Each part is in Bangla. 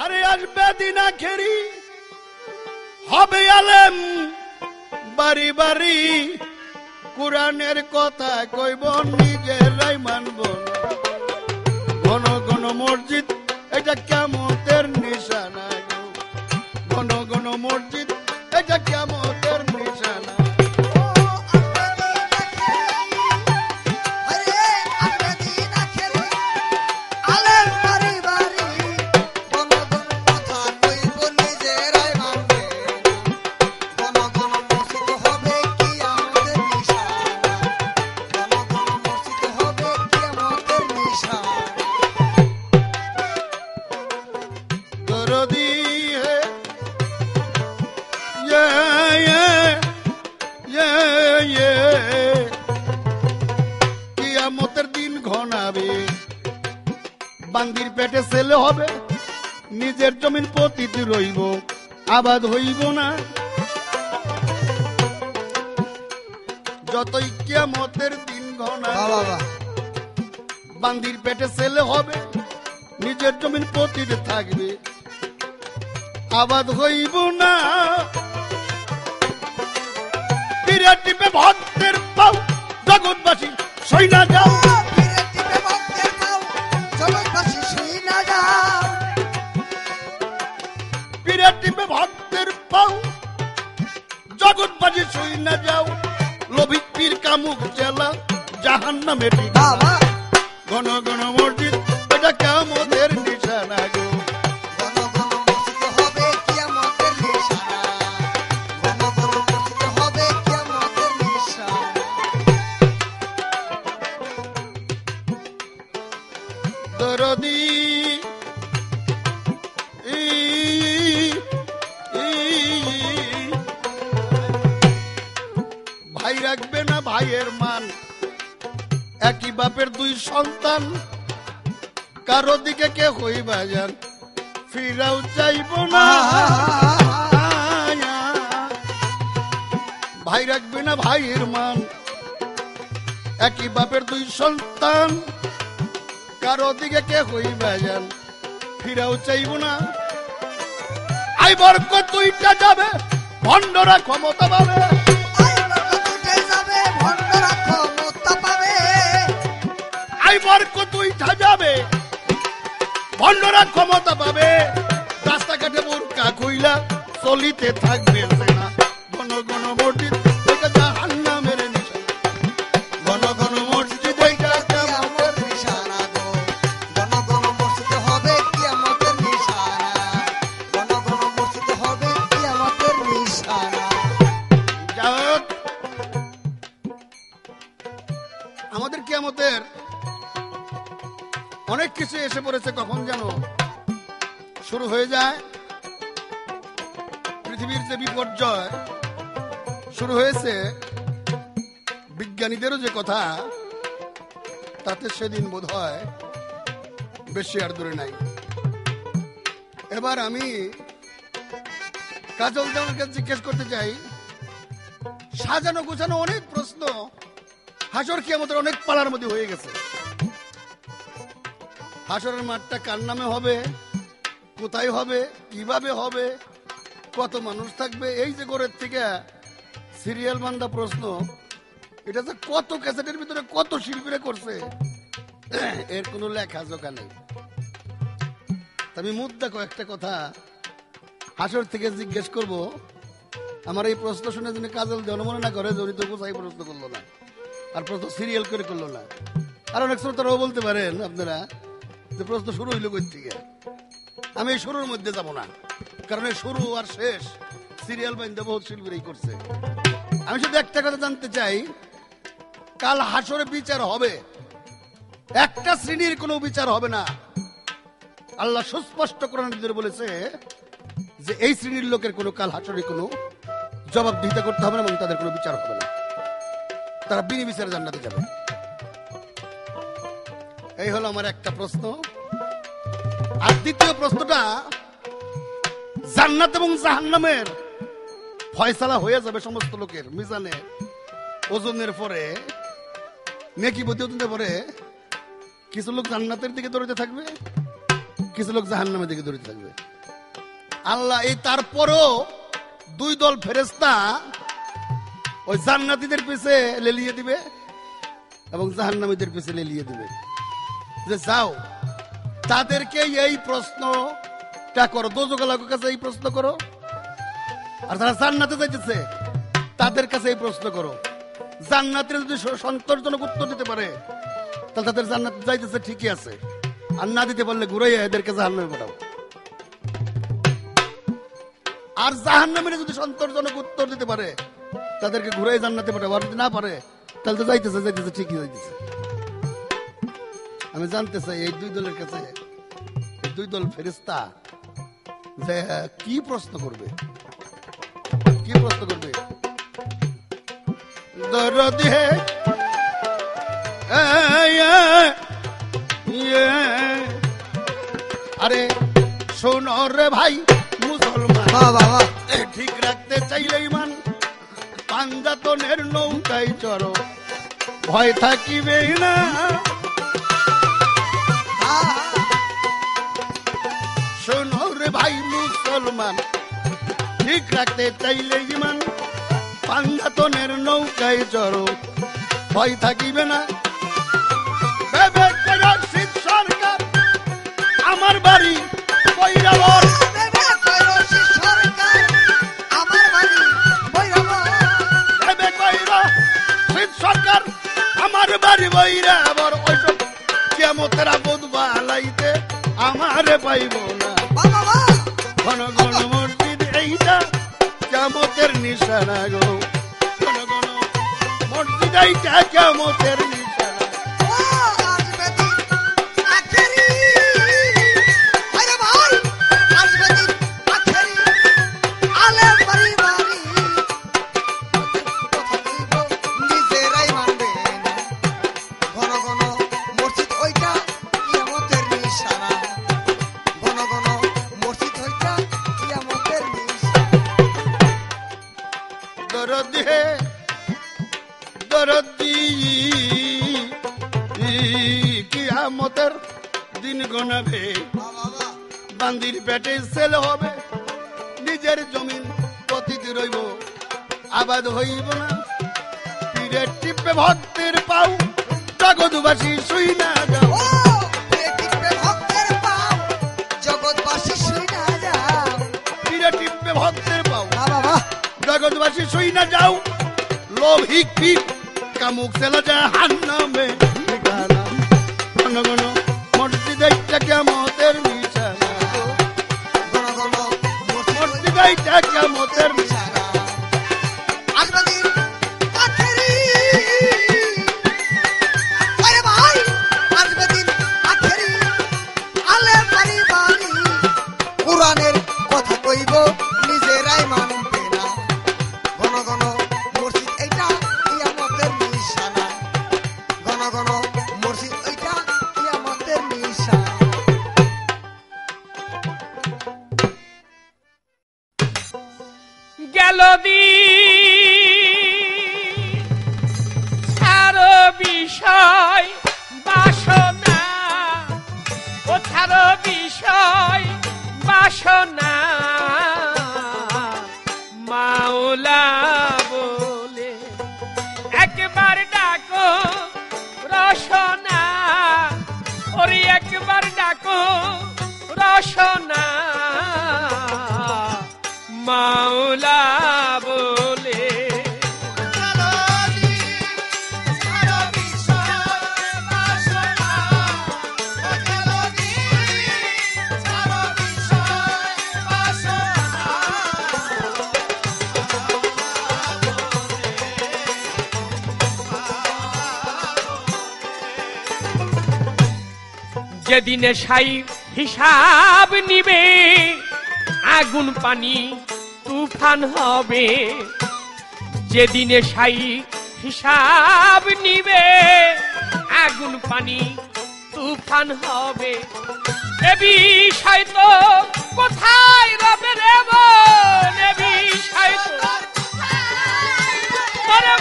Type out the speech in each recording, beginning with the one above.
আরে আসবে দিন আখেরি হবে আলেম বাড়ি বাড়ি, কোরআনের কথা কইব নিজেরাই মানব না। ঘন ঘন মসজিদ এটা কিয়ামতের নিশানা, ঘন ঘন মসজিদ এটা কিয়ামতের নিশানা। কিয়ামতের দিন ঘনাবে, বান্দির পেটে ছেলে হবে, নিজের জমিন পতিত রইব, আবাদ হইব না। যতই কিয়ামতের দিন ঘনাবে, বান্দির পেটে ছেলে হবে, নিজের জমিন পতিত থাকবে, আবাদ হইব না। তীরে টিপে ভক্তের পাও জগৎবাসী সই না যাও, পীরে টিপে ভক্তের পাও জগৎবাসী সই না যাও। লোভী পীর কামুক জেলা জাহান্নামে ঠিকা। ঘন ঘন মসজিদ এটা কিয়ামতের নিশানা গো। দরদি ভাই রাখবে না ভাইয়ের মান, একই বাপের দুই সন্তান, কারো দিকে কে হইবা যান ফিরাও চাইব না। ভাই রাখবে না ভাইয়ের মান, একই বাপের দুই সন্তান, কারো দিকে কে হইবা যান ফিরাও চাইব না। আই বরকত দুইটা যাবে, ভণ্ডরা ক্ষমতা পাবে। আই বরকত দুইটা যাবে, ভণ্ডরা ক্ষমতা পাবে। রাস্তাঘাটে বোরকা খুইলা চলিতে থাকবে না। ঘন ঘন মসজিদ এটা জাহান্নামের নিশানা, ঘন ঘন মসজিদ এটা কিয়ামতের নিশানা গো। ঘন ঘন মসজিদ হবে কিয়ামতের নিশানা, ঘন ঘন মসজিদ হবে কিয়ামতের নিশানা। যাক, আমাদের কিয়ামতের অনেক কিছু এসে পড়েছে। কখন যেন শুরু হয়ে যায় পৃথিবীর যে বিপর্যয় শুরু হয়েছে, বিজ্ঞানীদেরও যে কথা, তাতে সেদিন বোধ হয় বেশি আর দূরে নাই। এবার আমি কাজল দেওয়ানকে জিজ্ঞেস করতে চাই, সাজানো গোছানো অনেক প্রশ্ন হাসর কিয়ামতের অনেক পালার মধ্যে হয়ে গেছে। হাসরের মাঠটা কার নামে হবে, কোথায় হবে, কিভাবে হবে, কত মানুষ থাকবে, এই যে ঘরের থেকে সিরিয়াল বান্ধা প্রশ্ন, এটা যে কত ক্যাসেটের ভিতরে কত শিল্পীরা করছে, এর কোনো লেখা জোখা নেই। আমি মুদ্রা কয়েকটা কথা হাসর থেকে জিজ্ঞেস করব। আমার এই প্রশ্ন শুনে যিনি কাজল দেওয়ান মনে না করে, জড়িত কোথায় প্রশ্ন করলো না, আর প্রশ্ন সিরিয়াল করে করলো না। আর অনেক শ্রোতারাও বলতে পারেন আপনারা যে প্রশ্ন শুরু হইল কই থেকে। আমি এই শুরুর মধ্যে যাব না, কারণ এই শুরু আর শেষ সিরিয়াল বাইন্দা বহুত শিল্পীরাই করছে। আমি শুধু একটা কথা জানতে চাই, কাল হাসরে বিচার হবে, একটা শ্রেণীর কোনো বিচার হবে না। আল্লাহ সুস্পষ্ট কোরআনের ভিতরে বলেছে যে এই শ্রেণীর লোকের কোনো কাল হাসরে কোনো জবাবদিহিতা করতে হবে না এবং তাদের কোনো বিচার হবে না, তারা বিনি বিচারে জান্নাতে যাবে। এই হলো আমার একটা প্রশ্ন। আর দ্বিতীয় প্রশ্নটা, জান্নাত এবং জাহান্নামের ফয়সালা হয়ে যাবে সমস্ত লোকের মিজানে, ওজনের পরে, নেকি প্রতিবেদনের পরে কিছু লোক জান্নাতের দিকে দৌড়াতে থাকবে, কিছু লোক জাহান্নামের দিকে দৌড়তে থাকবে। আল্লাহ এই তারপরও দুই দল ফেরেশতা ওই জান্নাতীদের পিছে লেলিয়ে দিবে এবং জাহান্নামীদের পিছে লেলিয়ে দিবে যে যাও তাদেরকে এই প্রশ্নটা করো, দোজখওয়ালার কাছে এই প্রশ্ন করো, আর যারা জান্নাতে যাইতেছে তাদের কাছে এই প্রশ্ন করো। জান্নাতীরা যদি সন্তোষজনক উত্তর দিতে পারে তাহলে তাদের জান্নাত যাইতেছে ঠিকই আছে, আর না দিতে পারলে ঘুরাইয়া এদেরকে জাহান্নামে পাঠাও। আর জাহান্নামীরা যদি সন্তোষজনক উত্তর দিতে পারে তাদেরকে ঘুরাই জান্নাতে পাঠাও, আর যদি না পারে তাহলে তো যাইতেছে ঠিকই যাইতেছে। আমি জানতে চাই এই দুই দলের কাছে, এই দুই দল ফেরেশতা যে কি প্রশ্ন করবে, কি প্রশ্ন করবে? দরদি হে আরে শোনো রে ভাই মুসলমান, ঠিক রাখতে চাইলে ইমান পাঞ্জাতনের নৌকায় চড়ো, ভয় থাকিবে না। শোনো রে ভাই মুসলমান, ঠিক রাখতে চাইলে ইমান পাঞ্জাতনের নৌকায় চড়ো, ভয় থাকিবে না। সরকার আমার বাড়ি বৈরাবর, সরকার আমার বাড়ি বৈরাবর, ওইসব কিয়ামতের আপদ বালাইতে আমারে পাইব না। ঘন ঘন মসজিদ এইটা কিয়ামতের নিশানা গো, ঘন ঘন মসজিদ এইটা কিয়ামতের নিশানা। কিয়ামতের দিন গনাবে, বান্দির পেটে ছেলে হবে, নিজের জমিন পতিত রইব, আবাদ হইব না। পীরের টিপে ভক্তের পাও, জগৎবাসী শুই না যাও, পীরের টিপে ভক্তের পাও, জগৎবাসী শুই না যাও। লোভিক পীর কামুক ছেলে জাহান্নামে ঠিকানা, ঘন ঘন মসজিদ এইটা কিয়ামতের নিশানা, ঘন ঘন মসজিদ এইটা কিয়ামতের নিশানা। কোরআনের কথা কইব নিজেরাই মানবে না, ঘন ঘন মসজিদ এইটা কিয়ামতের নিশানা, ঘন ঘন মসজিদ এইটা কিয়ামতের নিশানা। গেল ছাড়ো বিষয় বাসনা, ও ছাড়ো বিষয় বাসনা, মাওলা বলে একবার ডাকো রসনা, ওরে একবার ডাকো রসনা, মাওলা বলে। যেদিনে সাই হিসাব নিবে, আগুন পানি তুফান হবে, যেদিনে সাই হিসাব নিবে, আগুন পানি তুফান হবে। এ বিষয় তো কোথায় রবে রে মন, এ বিষয় তো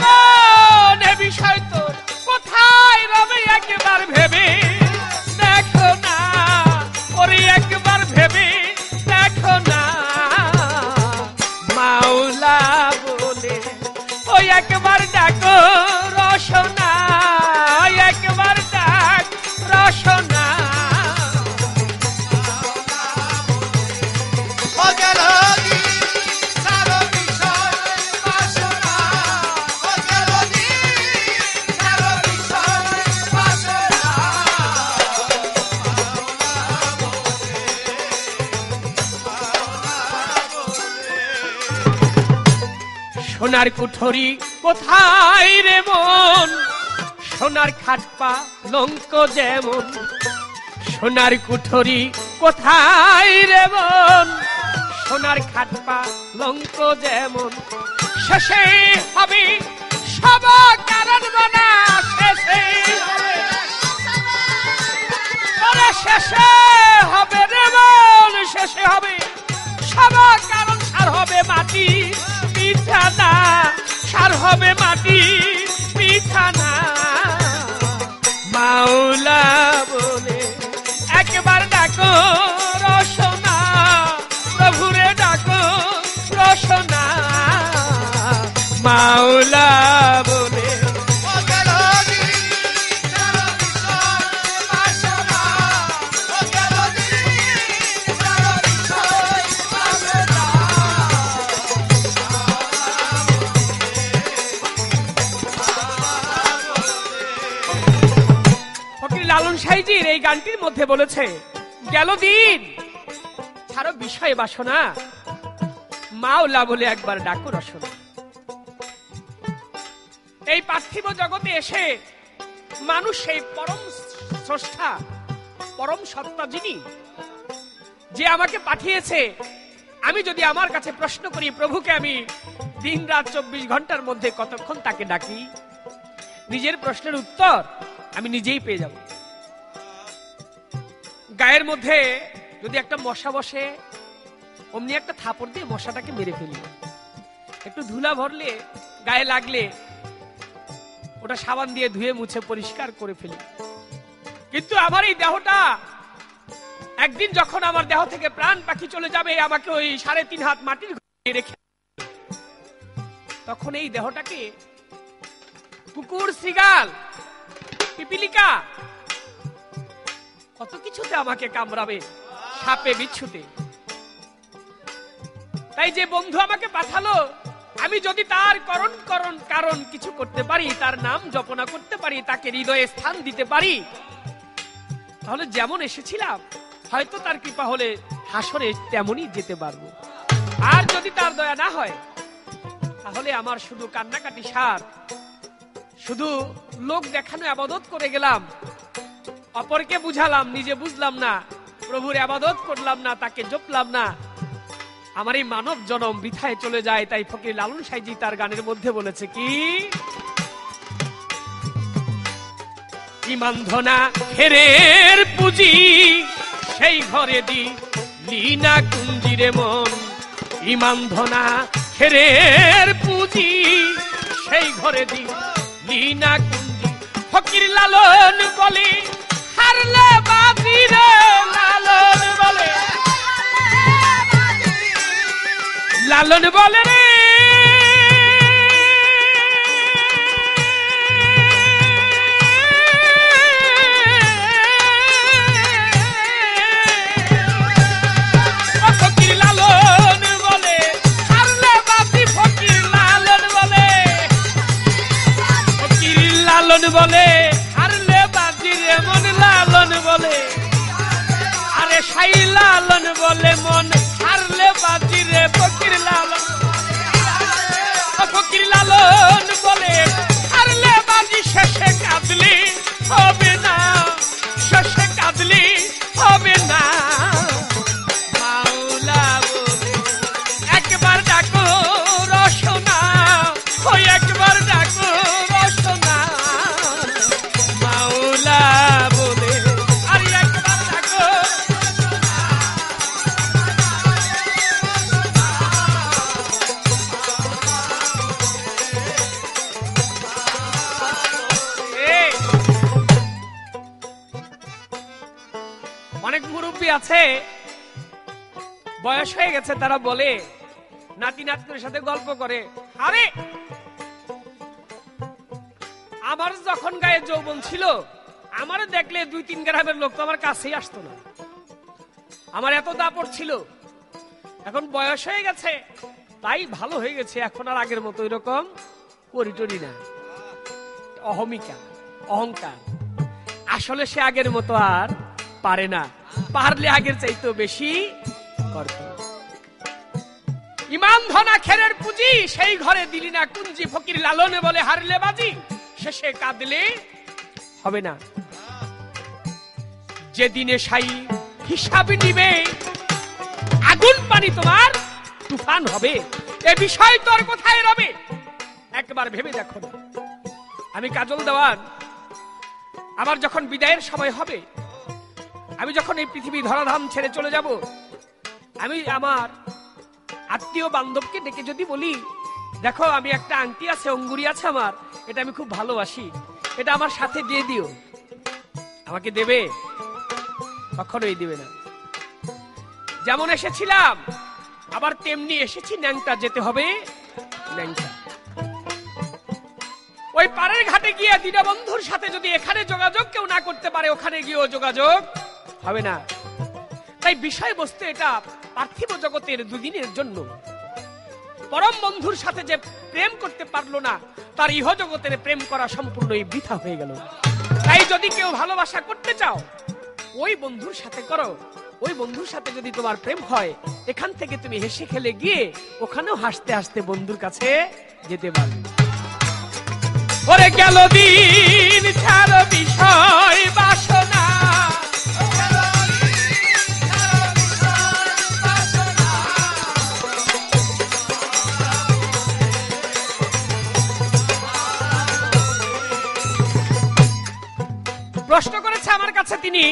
মন, এ বিষয় তো কোথায় রবে একবার ভেবে দেখো না, ওরে এক ভেবে দেখো না মাওলা বলে ওই একবার ডাকো রসনা ওই একবার ডাক রসনা সোনার কুঠরি কোথায় রে মন সোনার খাটপা লঙ্ক যেমন সোনার কুঠরি কোথায় রে মন সোনার খাটপা লঙ্ক যেমন শেষে হবে সব কারণ বনা শেষে শেষে হবে রে মন শেষে হবে সব কারণ সার হবে মাটি পিছানা সার হবে মাটি পিছানা মাওলা বলে একবার ডাকো রসনা প্রভুরে ডাকো রসনা মাওলা বলে লালন সাইজির এই গানটির মধ্যে বলেছে গেল দিন ছাড়ো বিষয় বাসনা মাওলা বলে একবার ডাকো রসনা এই পার্থিব জগতে এসে মানুষ সেই পরম স্রষ্টা পরম সত্তা যিনি যে আমাকে পাঠিয়েছে আমি যদি আমার কাছে প্রশ্ন করি প্রভুকে আমি দিন রাত 24 ঘন্টার মধ্যে কতক্ষণ তাকে ডাকি নিজের প্রশ্নের উত্তর আমি নিজেই পেয়ে যাব গায়ের মধ্যে যদি একটা মশা বসে অমনি একটা থাপড় দিয়ে মশাটাকে মেরে ফেলি একটু ধুলা ভরলে গায়ে লাগলে ওটা সাবান দিয়ে ধুয়ে মুছে পরিষ্কার করে ফেলি কিন্তু আমার এই দেহটা একদিন যখন আমার দেহ থেকে প্রাণ পাখি চলে যাবে আমাকে ওই 3.5 হাত মাটির ঘরে রেখে তখন এই দেহটাকে কুকুর শৃগাল পিপিলিকা কত কিছুতে আমাকে কামড়াবে সাপে বিচ্ছুতে তাই যে বন্ধু আমাকে পাঠালো আমি যদি তার কারণ কিছু করতে পারি তার নাম জপনা করতে পারি তাকে হৃদয়ে স্থান দিতে পারি তাহলে যেমন এসেছিলাম হয়তো তার কৃপা হলে হাসরে তেমনই যেতে পারবো আর যদি তার দয়া না হয় তাহলে আমার শুধু কান্নাকাটি সার শুধু লোক দেখানো ইবাদত করে গেলাম অপরকে বুঝালাম নিজে বুঝলাম না প্রভুর ইবাদত করলাম না তাকে জপলাম না আমার এই মানব জনম বৃথায় চলে যায় তাই ফকির লালন সাইজি তার গানের মধ্যে বলেছে কি ইমান ধনা খেরের পুঁজি সেই ঘরে দি লীনা কুঞ্জিরে মন ইমান ধনা খেরের পুঁজি সেই ঘরে দি লীনা কুঞ্জি ফকির লালন বলে হারলে বাজি রে লালন বলে লালন বলে রে ফকির লালন বলে হারলে বাজি ফকির লালন বলে ফকির লালন বলে হারলে বাজি রে মন লালন বলে আরে সাই লালন বলে মন হারলে বাজি রে ফকির লালন বলে হারলে বাজি শেষে কাঁদলি হবে না শেষে কাঁদলি হবে না মাওলা বলে একবার ডাকো রসনা ওই একবার ডাকো রসনা মাওলা বলে আর একবার ডাকো অনেক মুরব্বী আছে বয়স হয়ে গেছে, তারা বলে, নাতি নাতনির সাথে গল্প করে, আরে আমার যখন গায়ে যৌবন ছিল, আমার দেখলে 2-3 গ্রামের লোক তো আমার কাছেই আসতো না, আমার এত দাপট ছিল। এখন বয়স হয়ে গেছে, তাই ভালো হয়ে গেছে, এখন আর আগের মতো এরকম করিটরি না। অহমিকা, অহংকার। আসলে সে আগের মতো আর পারে না, পারলে আগের চাইতেও বেশি করত। ইমান ধনা খেরের পুঁজি, সেই ঘরে দিলি না কুঞ্জি, ফকির লালনে বলে হারলে বাজি, শেষে কাঁদলে হবে না। যেদিনে সাই হিসাব নিবে, আগুন পানি তোমার তুফান হবে, এ বিষয় তোর কোথায় রবে, একবার ভেবে দেখো না। আমি কাজল দেওয়ান, আমার যখন বিদায়ের সময় হবে, আমি যখন এই পৃথিবী ধরাধাম ছেড়ে চলে যাব, আমি আমার আত্মীয় বান্ধবকে ডেকে যদি বলি, দেখো আমি একটা আংটি আছে, অঙ্গুরি আছে আমার, এটা আমি খুব ভালোবাসি, এটা আমার সাথে দিয়ে দিও, আমাকে দেবে? কখনোই দিবে না। যেমন এসেছিলাম আবার তেমনি এসেছি, ন্যাংটা যেতে হবে ন্যাংটা। ওই পাড়ের ঘাটে গিয়ে দীনবন্ধুর সাথে যদি এখানে যোগাযোগ কেউ না করতে পারে, ওখানে গিয়েও যোগাযোগ হবে না। তাই বিষয়বস্তু এটা পার্থিব জগতের দুদিনের জন্য। পরম বন্ধুর সাথে যে প্রেম করতে পারলো না, তার ইহ জগতের প্রেম করা সম্পূর্ণই বৃথা হয়ে গেল। তাই যদি কেউ ভালোবাসা করতে চাও, ওই বন্ধুর সাথে করো। ওই বন্ধুর সাথে যদি তোমার প্রেম হয়, এখান থেকে তুমি হেসে খেলে গিয়ে ওখানেও হাসতে হাসতে বন্ধুর কাছে যেতে পারবে। ওরে গেল দিন ছাড় বিষয় বাসনা, প্রশ্ন করেছে আমার কাছে তিনি,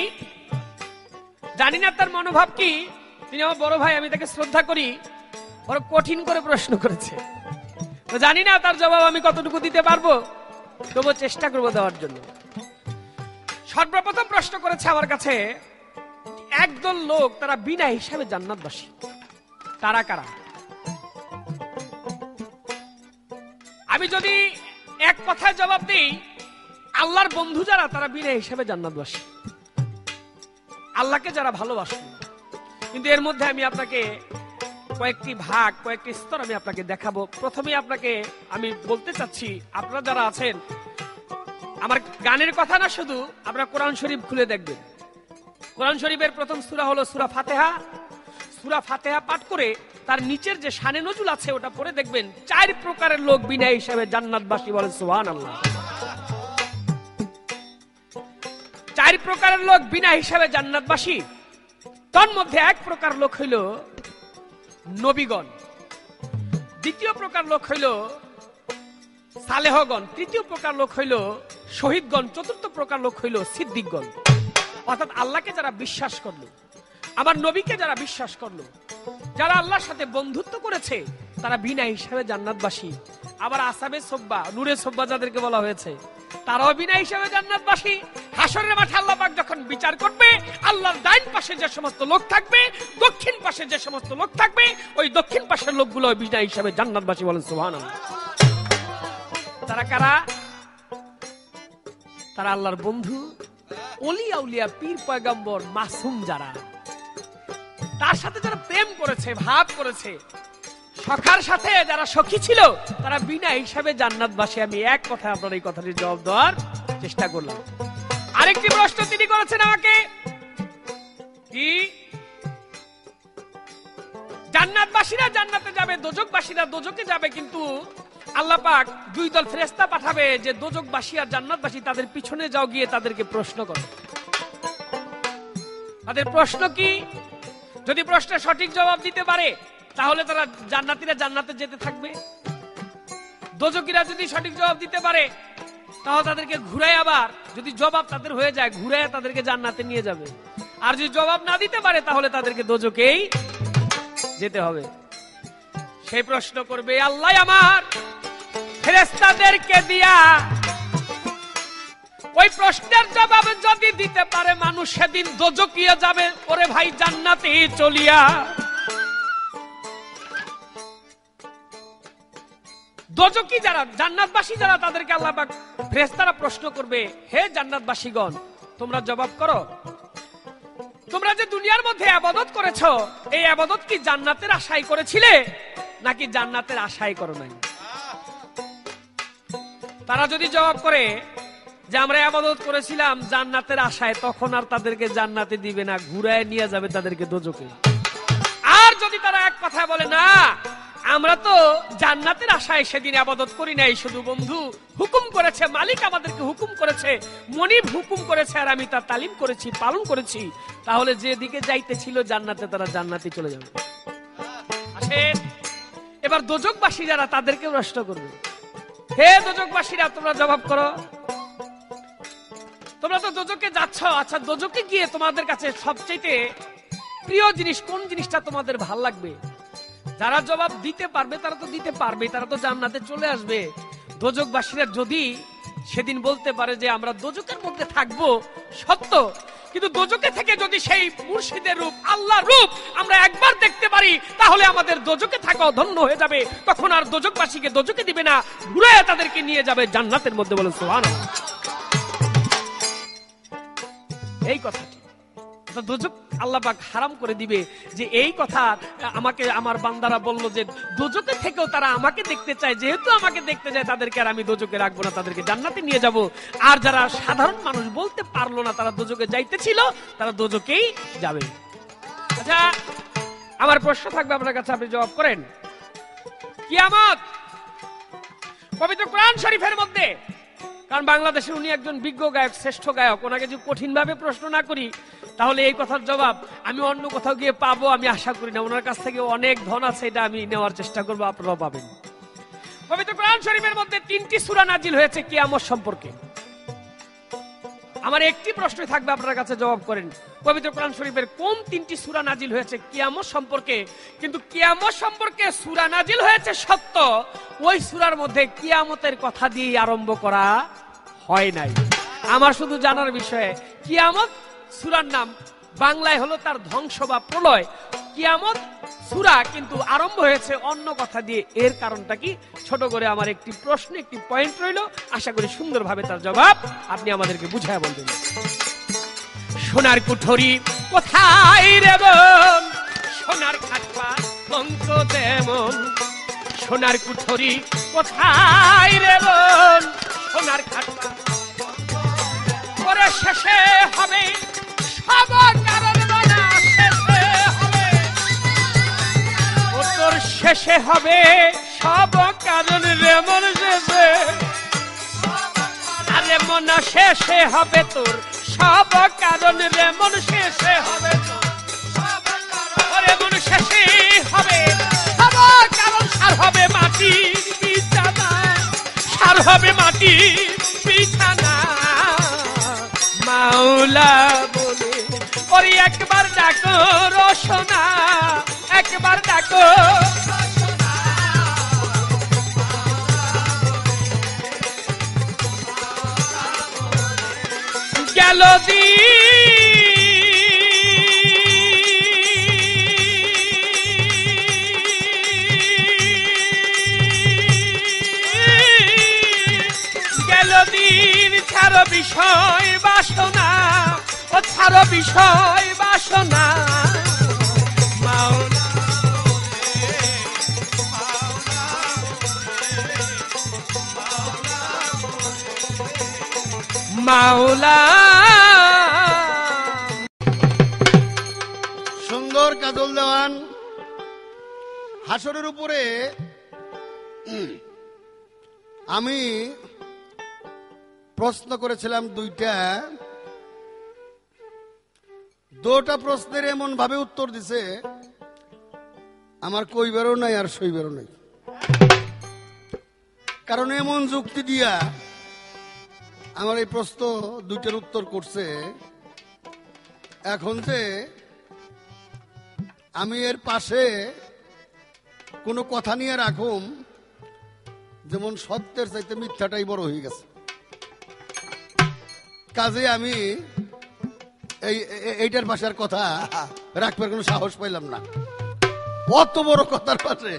জানি না তার মনোভাব কি, তিনি আমার বড় ভাই, আমি তাকে শ্রদ্ধা করি, বড় কঠিন করে প্রশ্ন করেছে, তো জানি না তার জবাব আমি কতটুকু দিতে পারবো, তবু চেষ্টা করবো দেওয়ার জন্য। সর্বপ্রথম প্রশ্ন করেছে আমার কাছে, একদল লোক তারা বিনা হিসাবে জান্নাতবাসী, তারা কারা? আমি যদি এক কথায় জবাব দিই, আল্লাহর বন্ধু যারা, তারা বিনা হিসাবে জান্নাতবাসী, আল্লাহকে যারা ভালোবাসেন। কিন্তু এর মধ্যে আমি আপনাকে কয়েকটি ভাগ, কয়েকটি স্তর আমি আপনাকে দেখাবো। প্রথমে আপনাকে আমি বলতে চাচ্ছি, আপনারা যারা আছেন, আমার গানের কথা না, শুধু আপনারা কোরআন শরীফ খুলে দেখবেন। কোরআন শরীফের প্রথম সূরা হলো সূরা ফাতিহা। সূরা ফাতিহা পাঠ করে তার নিচের যে শানে নজুল আছে ওটা পড়ে দেখবেন, 4 প্রকারের লোক বিনা হিসাবে জান্নাতবাসী, বলেন সুবহানাল্লাহ। 4 প্রকারের লোক বিনা হিসাবে জান্নাতবাসী। তার মধ্যে এক প্রকার লোক হইল নবীগণ, দ্বিতীয় প্রকার লোক হইল সালেহগণ, তৃতীয় প্রকার লোক হইল শহীদগণ, চতুর্থ প্রকার লোক হইল সিদ্দিকগণ। অর্থাৎ আল্লাহকে যারা বিশ্বাস করলো, আমার নবীকে যারা বিশ্বাস করলো, যারা আল্লাহর সাথে বন্ধুত্ব করেছে, তারা বিনা হিসাবে জান্নাতবাসী। আবার আসাবে সোব্বা, নূরে সোব্বা যাদেরকে বলা হয়েছে, তারাও বিনা হিসাবে জান্নাতবাসী। হাসরের মাঠে আল্লাহ পাক যখন বিচার করবে, আল্লাহর ডাইন পাশে যে সমস্ত লোক থাকবে, দক্ষিণ পাশে যে সমস্ত লোক থাকবে, ওই দক্ষিণ পাশের লোকগুলো বিনা হিসাবে জান্নাতবাসী, বলেন সুবহানাল্লাহ। তারা কারা? তারা আল্লাহর বন্ধু, ওলি আউলিয়া, পীর পয়গম্বর, মাসুম যারা, তার সাথে যারা প্রেম করেছে, ভাব করেছে, সখার সাথে যারা সখী ছিল, তারা বিনা হিসাবে জান্নাতবাসী। আমি এক কথায় আপনার এই কথাটির জবাব দেওয়ার চেষ্টা করলাম। আরেকটি প্রশ্ন তিনি করেছেন আমাকে, কি জান্নাতবাসীরা জান্নাতে যাবে, দোজকবাসীরা দোজকে যাবে, কিন্তু আল্লাহ পাক 2 দল ফেরেশতা পাঠাবে যে দোজকবাসী আর জান্নাতবাসী, তাদের পিছনে যাও, গিয়ে তাদেরকে প্রশ্ন করো। তাদের প্রশ্ন কি? যদি প্রশ্নের সঠিক জবাব দিতে পারে, তাহলে তারা জান্নাতীরা জান্নাতে যেতে থাকবে। দোজকিরা যদি সঠিক জবাব দিতে পারে, তাহলে তাদেরকে ঘুরায়, আবার যদি জবাব তাদের হয়ে যায়, ঘুরায় তাদেরকে জান্নাতে নিয়ে যাবে। আর যদি জবাব না দিতে পারে, তাহলে তাদেরকে দোজকেই যেতে হবে। সেই প্রশ্ন করবে আল্লাহ আমার ফেরেশতাদেরকে দিয়া। ওই প্রশ্নের জবাব যদি দিতে পারে মানুষ, সেদিন দোজকিয়া যাবে, ওরে ভাই জান্নাতে চলিয়া। দোজকি যারা, জান্নাতবাসী যারা, তাদেরকে আল্লাহ পাক ফেরেশতারা প্রশ্ন করবে, হে জান্নাতবাসীগণ, তোমরা জবাব করো, তোমরা যে দুনিয়ার মধ্যে ইবাদত করেছো, এই ইবাদত কি জান্নাতের আশায় করেছিলে নাকি জান্নাতের আশায় করো নাই? তারা যদি জবাব করে যে আমরা ইবাদত করেছিলাম জান্নাতের আশায়, তখন আর তাদেরকে জান্নাতে দিবে না, ঘুরায় নিয়ে যাবে তাদেরকে দোজখে। আর যদি তারা এক কথা বলে, না আমরা তো জান্নাতের আশায় সেদিন ইবাদত করি নাই, শুধু বন্ধু হুকুম করেছে, মালিক আমাদেরকে হুকুম করেছে, মনিব হুকুম করেছে, আর আমি তার তালিম করেছি, পালন করেছি, তাহলে যে দিকে যাইতে ছিল জান্নাতে, তারা জান্নাতে চলে যাবে। আসেন এবার দোজখবাসী যারা, তাদেরকে প্রশ্ন করবে, হে দোজখবাসীরা, তোমরা জবাব করো, তোমরা তো দোজখে যাচ্ছ, আচ্ছা দোজখে গিয়ে তোমাদের কাছে সবচেয়ে প্রিয় জিনিস কোন জিনিসটা তোমাদের ভাল লাগবে? যারা জবাব দিতে পারবে তারা তো দিতে পারবে, তারা তো জান্নাতে চলে আসবে। দোজখবাসীরা যদি সেদিন বলতে পারে যে আমরা দোজখের মধ্যে থাকবো সত্য, কিন্তু দোজখে থেকে যদি সেই মুর্শিদের রূপ, আল্লাহর রূপ আমরা একবার দেখতে পারি, তাহলে আমাদের দোজখে থাকাও ধন্য হয়ে যাবে। তখন আর দোজখবাসীকে দোজখে দিবে না, ঘুরে তাদেরকে নিয়ে যাবে জান্নাতের মধ্যে। বলেন সুবহানাল্লাহ। এই কথাটি দোজখ আল্লাহ পাক হারাম করে দিবে, যে এই কথা আমাকে আমার বান্দারা বলল যে দোজখে থেকেও তারা আমাকে দেখতে চায়, যেহেতু আমাকে দেখতে চায় তাদেরকে আর আমি দোজখে রাখবো না, তাদেরকে জান্নাতে নিয়ে যাব। আর যারা সাধারণ মানুষ বলতে পারলো না তারা দোজখে যাইতেছিল, তারা দোজখেই যাবে। আচ্ছা আমার প্রশ্ন থাকবে আপনার কাছে, আপনি জবাব করেন। কিয়ামত পবিত্র কোরআন শরীফের মধ্যে, কারণ বাংলাদেশের উনি একজন বিজ্ঞ গায়ক, শ্রেষ্ঠ গায়ক, ওনাকে যদি কঠিন ভাবে প্রশ্ন না করি তাহলে এই কথার জবাব আমি অন্য কোথাও গিয়ে পাবো আমি আশা করি না। ওনার কাছ থেকে অনেক ধন আছে, এটা আমি নেওয়ার চেষ্টা করবো, আপনারাও পাবেন। পবিত্র কোরআন শরীফের মধ্যে 3টি সূরা নাজিল হয়েছে কিয়ামত সম্পর্কে। আমার একটি প্রশ্নই থাকবে, আপনার কাছে জবাব করেন, পবিত্র কোরআন শরীফের কোন 3টি সূরা নাজিল হয়েছে কিয়ামত সম্পর্কে? কিন্তু কিয়ামত সম্পর্কে সূরা নাজিল হয়েছে সত্য, ওই সূরার মধ্যে কিয়ামতের কথা দিয়ে আরম্ভ করা হয় নাই। আমার শুধু জানার বিষয়ে, কিয়ামত সূরার নাম বাংলায় হলো তার ধ্বংস বা প্রলয়, কিয়ামত সূরা কিন্তু আরম্ভ হয়েছে অন্য কথা দিয়ে। এর কারণটা কি? ছোট করে আমার একটি প্রশ্ন, একটি পয়েন্ট রইল, আশা করি সুন্দরভাবে তার জবাব আপনি আমাদেরকে বুঝায় বলবেন। সোনার কুঠরি কোথায় রে বোন, সোনার খাটপা লঙ্ক তেমন, সোনার কুঠরি কোথায় রে বোন, সোনার খাটপা পরে শেষে হবে সব কারণ বলা, শেষে হবে তোর শেষে হবে সব কারণ রে মন, শেষে আরে মন শেষে হবে তোর সব কারণ রে মন, শেষে হবে মন, শেষে হবে সব কারণ। সার হবে মাটির বিছানা, সার হবে মাটির বিছানা, মাওলা বলে ওরে একবার ডাকো রোশনা, একবার ডাকো গেল দিন ছাড়ো বিষয় বাসনা, ও ছাড়ো বিষয় বাসনা, মাওলা মাওলা। সুন্দর কাজল দেওয়ান। হাসরের উপরে আমি প্রশ্ন করেছিলাম দুটা প্রশ্নের এমন ভাবে উত্তর দিছে আমার কইবারও নাই আর সইবারও নাই। কারণ এমন যুক্তি দিয়া আমার এই প্রশ্ন দুইটার উত্তর করছে। এখন যে আমি এর পাশে কোনো কথা নিয়ে রাখুম, যেমন সত্যের চাইতে মিথ্যাটাই বড় হয়ে গেছে, কাজে আমি এইটার পাশে আর কথা রাখবার কোনো সাহস পাইলাম না। অত বড় কথার পাশে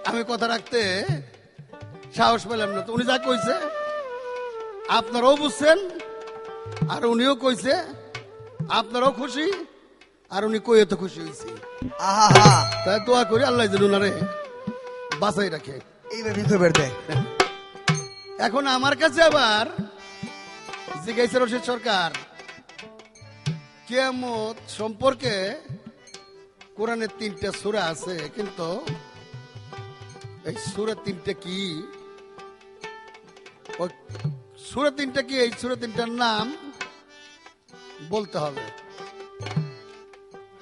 আমি কথা রাখতে সাহস পেলাম না। তো উনি যা কইছে আপনারাও বুঝছেন, আর উনিও কইছে আপনারাও খুশি, আর উনি কইয়ে তো খুশি হয়েছে। আহা, তাই দোয়া করি আল্লাহ যেন উনারে বাঁচাই রাখে। এইভাবে খবর দেয়। এখন আমার কাছে আবার জিজ্ঞাসা রশিদ সরকার, কিয়ামত সম্পর্কে কোরআনের 3টা সূরা আছে, কিন্তু এই সূরা 3টা কি, ওই সূরা 3টা কি, এই সূরা 3টার নাম বলতে হবে।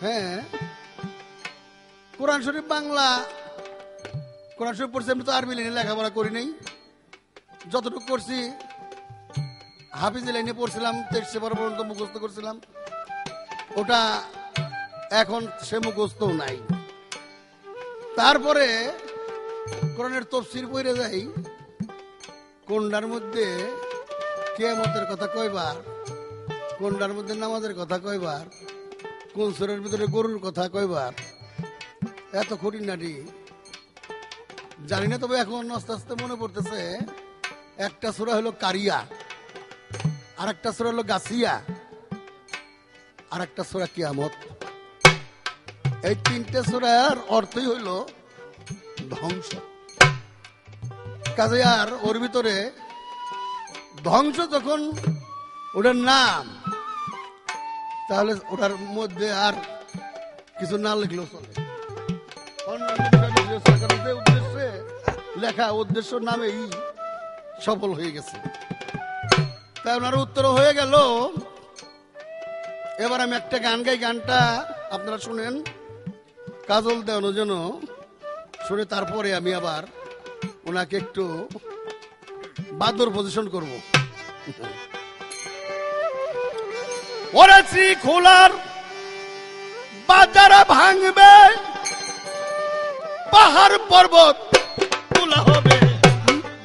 হ্যাঁ, কোরআন শরীফ বাংলা, কোরআন শরীফ পড়ছি, আমি তো আরবি লাইনে লেখাপড়া করি নাই। যতটুকু করছি হাফিজ লাইনে পড়ছিলাম, 23 সেপ্টেম্বর পর্যন্ত মুখস্থ করছিলাম। ওটা এখন সে মুখস্থও নাই। তারপরে কোরআনের তফসির পড়ে যাই, কোনটার মধ্যে কিয়ামতের কথা কয়বার, কোনটার মধ্যে নামাজের কথা কয়বার, কোন সূরার ভিতরে গরুর কথা কয়বার, এত খুঁটিনাটি জানি না। তবে এখন আস্তে আস্তে মনে পড়তেছে, একটা সূরা হলো কারিয়া, আর একটা সূরা হলো গাছিয়া, আর একটা সূরা কিয়ামত। এই 3টে সূরার অর্থই হইল ধ্বংস। কাজে আর ওর ভিতরে ধ্বংস যখন ওটার নাম, তাহলে ওটার মধ্যে আর কিছু না লিখলেও চলে। উদ্দেশ্যে লেখা, উদ্দেশ্য নামেই সফল হয়ে গেছে। তাই ওনার উত্তর হয়ে গেল। এবার আমি একটা গান গাই, গানটা আপনারা শুনেন, কাজল দেওয়ানোর জন্য শুনে তারপরে আমি আবার ওনাকে একটু বাদর পজিশন করব। ওরা খোলার বাজারা ভাঙবে, পাহাড় পর্বত তোলা হবে,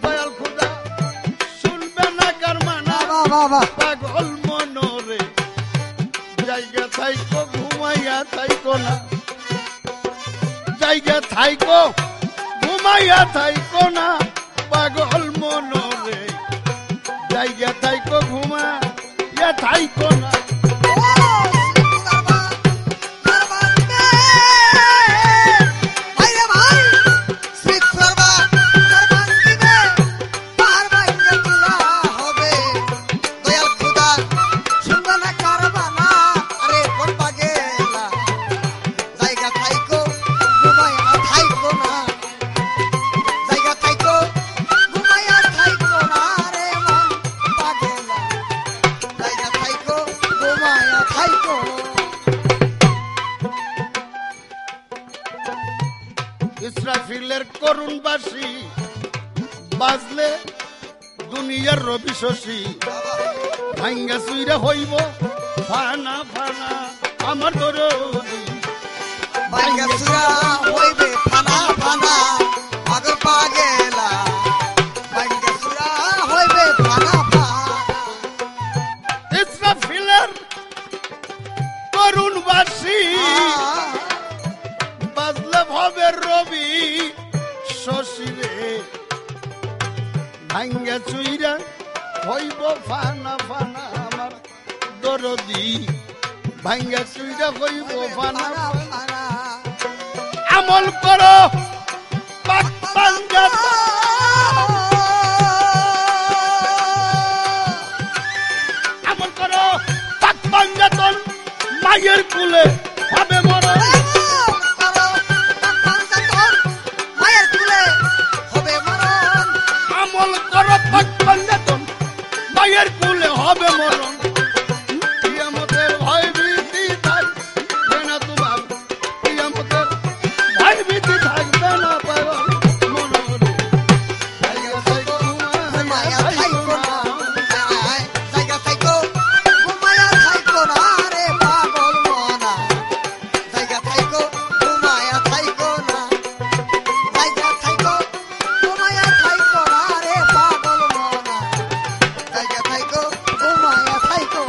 দয়াল খোদা শুনবে না কার মানা, পাগল মনরে জায়গা থাইকো ঘুমাইয়া থাইকো না, জায়গা থাইকো ঘুমাইয়া থাইকো না, পাগল মনরে জায়গা থাইকো ঘুমাইয়া থাইকো না। ইসরাফিলের করুণ বাঁশি বাজলে দুনিয়ার রবি শশী, ভাঙ্গা চুইরা হইব ফানা ফানা আমার দরদি, ভাঙ্গা চুরা হইবে ফানা ফানা আগর পাগেলা, ভাঙ্গা চুরা হইবে ফানা ফানা। ইসরাফিলের করুণ বাঁশি বাজলে ভবের রবি শশী রে, ভাঙ্গা চুইরা হইব ফানা ফানা আমার দরদি, ভাঙ্গা চুইরা হইব ফানা ফানা। আমল করো পাক পাঞ্জাব, আমল করো পাক পাঞ্জাতন, মায়ের কুলে হবে মরণ, আমল করো পাক পাঞ্জাতন, মায়ের কুলে হবে মরণ। কিয়ামতের ভয় ভীতি থাকবে না তোমার, কিয়ামতের ভয় ভীতি থাকবে না পাগল মনরে, জায়গা থাইকো ঘুমাইয়া থাইকো না, জায়গা থাইকো ঘুমাইয়া থাইকো না রে পাগল মনা, জায়গা থাইকো ঘুমাইয়া থাইকো না, জায়গা থাইকো ঘুমাইয়া থাইকো না রে পাগল মনা, জায়গা থাইকো ঘুমাইয়া থাইকো।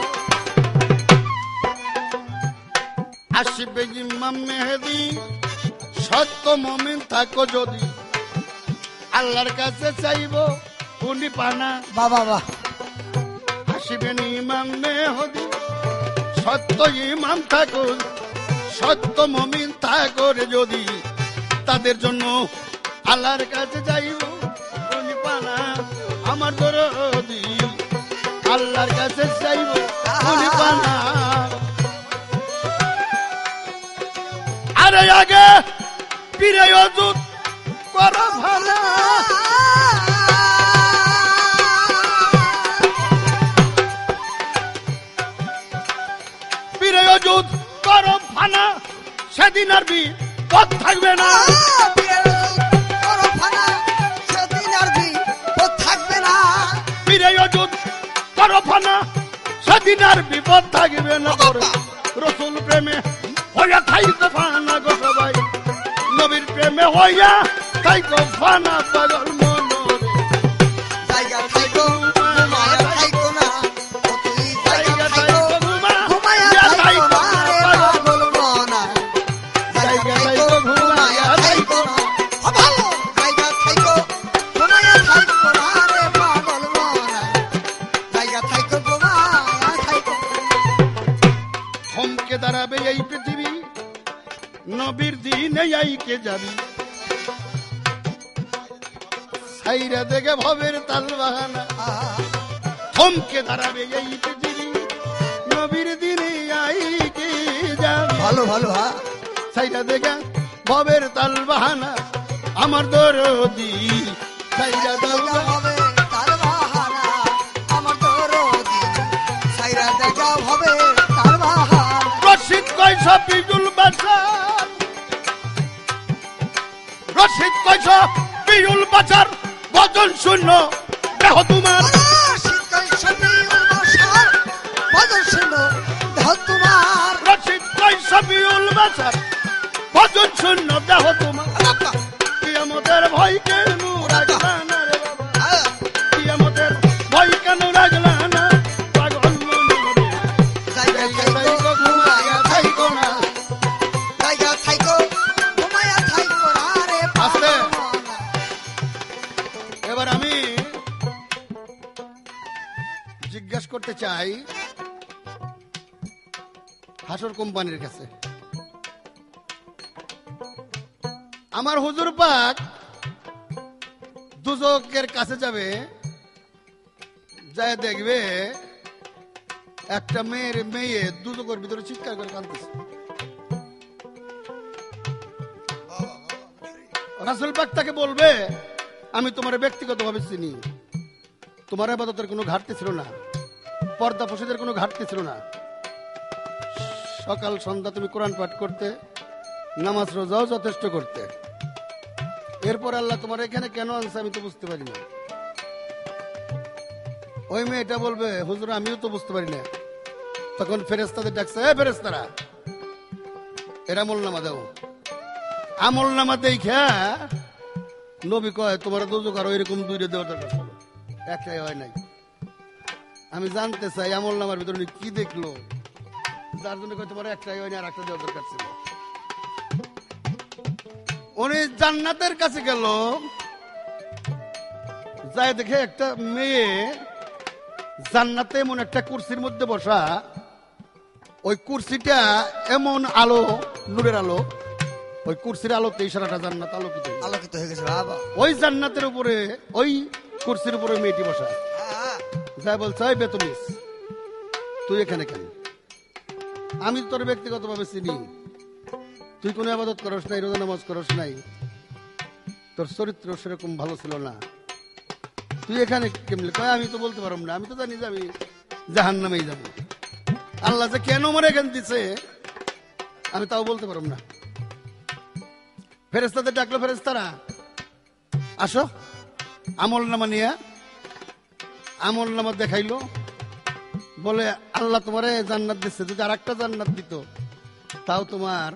আসবে ইমাম মেহেদী, সত্য মুমিন থাকো যদি, আল্লাহর কাছে চাইব উনি পানা। বাবা বাহ, আসিবেন ইমাম মেহদি, সত্য ইমাম ঠাকুর, সত্য মমিন ঠাকুর, যদি তাদের জন্য আল্লাহর কাছে যাইব উনি পানা। আমার দরদি আল্লাহর কাছে যাইব উনি পানা। আরে আগে পীরে অজুত করো ভালো, পীরে অজুত করো ফানা, সেদিন আর বিপদ থাকবে না। সেদিন আর বিপদ থাকবে না। পীরে অজুত করো ফানা, সেদিন আর বিপদ থাকবে না। রসুল প্রেমে হইয়া থাইকো ফানা গো সবাই, নবীর প্রেমে হইয়া থাইকো ফানা পাগল মনরে। জায়গা থাইকো ঘুমায়া থাইকো না, ও তুই জায়গা থাইকো ঘুমায়া থাইকো না রে পাগল মনা। জায়গা থাইকো ঘুমায়া থাইকো না, ও ভালো জায়গা থাইকো ঘুমায়া থাইকো না রে পাগল মনা। জায়গা থাইকো ঘুমায়া থাইকো। থমকে দাঁড়াবে এই পৃথিবী, নবীর দিনে আইকে যাবি। সাইরা দেখে ভবের তাল বাহানা, থমকে দাঁড়াবে এই পৃথিবী, নবীর দিনে আইকে যাবি। ভালো ভালো হ্যাঁ, সাইরা দেখে ভবের তাল বাহানা। আমার দরদি সাইরা দেখা দাও হবে তার বাহানা। আমার দরদি সাইরা দেখা হবে তার বাহানা। রশিদ কয়সা বিজুল বাজার, রশিদ কয়সা বিজুল বাজার, ভজন শূন্য দেহ তোমার। শীতকাল শীতল বর্ষার ভজন শূন্য দেহ তোমার। রশিদ কয়সা বিজুল বাজার, ভজন শূন্য দেহ তোমার। কিয়ামতের ভয় কেন রাখলা না রে বাবা, কিয়ামতের ভয় কেন রাখলা না পাগল মনরে। জায়গা থাইকো ঘুমায়া থাইকো না, জায়গা থাইকো ঘুমায়া থাইকো না রে আস্তে। পাগল মনা। এবার আমি জিজ্ঞাসা করতে চাই হাসর কোম্পানির কাছে, আমার হুজুর পাক দুজকের কাছে যাবে, যায় দেখবে একটা মেয়ে দুজকের ভিতরে চিৎকার করে কাঁদতেছে। রাসূল পাক তাকে বলবে, আমি তোমার ব্যক্তিগতভাবে চিনি, তোমার ইবাদতের কোনো ঘাটতি ছিল না, পর্দা প্রসাদের কোনো ঘাটতি ছিল না, সকাল সন্ধ্যা তুমি কোরআন পাঠ করতে, নামাজ রোজাও যথেষ্ট করতে। এরপর আল্লাহ তোমার এখানে কেন আনছে আমি তো বুঝতে পারি না। ওই মেয়েটা বলবে, হুজুর আমিও তো বুঝতে পারি না। তখন ফেরেশতাদের ডাকছে, এ ফেরেশতারা, এর আমল নামা দাও। আমল নামা দেখা নবী কয়, তোমার দুজক আর এরকম দুইটা দেওয়ার দরকার ছিল, একটাই হয় নাই। আমি জানতে চাই আমল নামার ভিতরে উনি কি দেখলো, যার জন্য কয় তোমার একটাই হয়নি আর একটা দেওয়ার দরকার ছিল। উনি জান্নাতের কাছে গেল, যায় দেখে একটা মেয়ে জান্নাতে এমন একটা কুরসির মধ্যে বসা, ওই কুরসিটা এমন আলো, নূরের আলো, ওই কুরসির আলোতে সারাটা জান্নাত আলোকিত। আলোকিত হয়ে গেছে বাবা। ওই জান্নাতের উপরে, ওই কুরসির উপরে মেয়েটি বসা, যাই বলছে, ওই বেতমিস তুই এখানে কেন? আমি তোর ব্যক্তিগতভাবে চিনি, তুই কোনো আবাদত করস নাই, রোজা নামাজ করস নাই, তোর চরিত্র সেরকম ভালো ছিল না, তুই এখানে কেমনে? কয় আমি তো বলতে পারব না, আমি তো জানি যে আমি জাহান্নামেই যাব। আল্লাহ যে কেন আমার এখানে দিছে আমি তাও বলতে পারব না। ফেরেশতাদের ডাকলো, ফেরেশতারা আসো, আমল নামা নিয়ে আমল নামা দেখাইলো, বলে আল্লাহ তোমারে জান্নাত দিচ্ছে, যদি আর একটা জান্নাত দিত তাও তোমার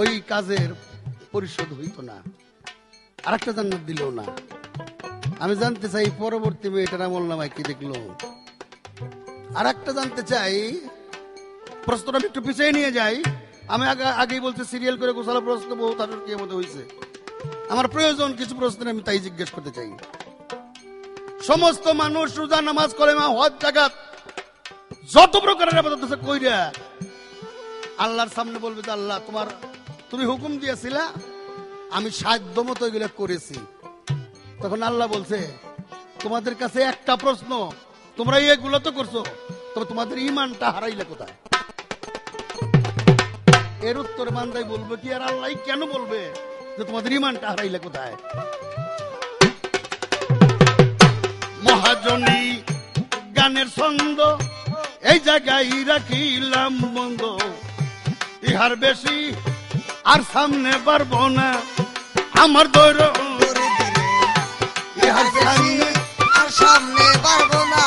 ওই কাজের পরিশোধ হইতো না, আর একটা জান্নাত দিল না। আমি জানতে চাই পরবর্তী মেয়েটার আমল নামায় কি দেখলো। আর একটা জানতে চাই, প্রশ্নটা আমি একটু পিছিয়ে নিয়ে যাই। আমি আগেই বলছি সিরিয়াল করে গোছালো প্রশ্ন বহুত হাসর কিয়ামতে হয়েছে। আমার প্রয়োজন কিছু প্রশ্ন, আমি তাই জিজ্ঞেস করতে চাই। সমস্ত মানুষ রোজা নামাজ কলেমা হজ জাকাত যত প্রকারের আবাদত আছে কইরা আল্লাহর সামনে বলবে যে আল্লাহ তুমি হুকুম দিয়েছিলা, আমি সাধ্য মতো এগুলো করেছি। তখন আল্লাহ বলছে তোমাদের কাছে একটা প্রশ্ন, তোমরা এগুলো তো করছো, তবে তোমাদের ইমানটা হারাইলে কোথায়? এর উত্তর বান্দাই বলবে কি, আর আল্লাহ কেন বলবে যে তোমাদের ইমানটা হারাইলে কোথায়? মহাজনী গানের ছন্দ এই জায়গায় রাখিলাম বন্ধ, ইহার বেশি আর সামনে পারবো না, আমার দৈর ইহার সামনে আর সামনে পারবো না,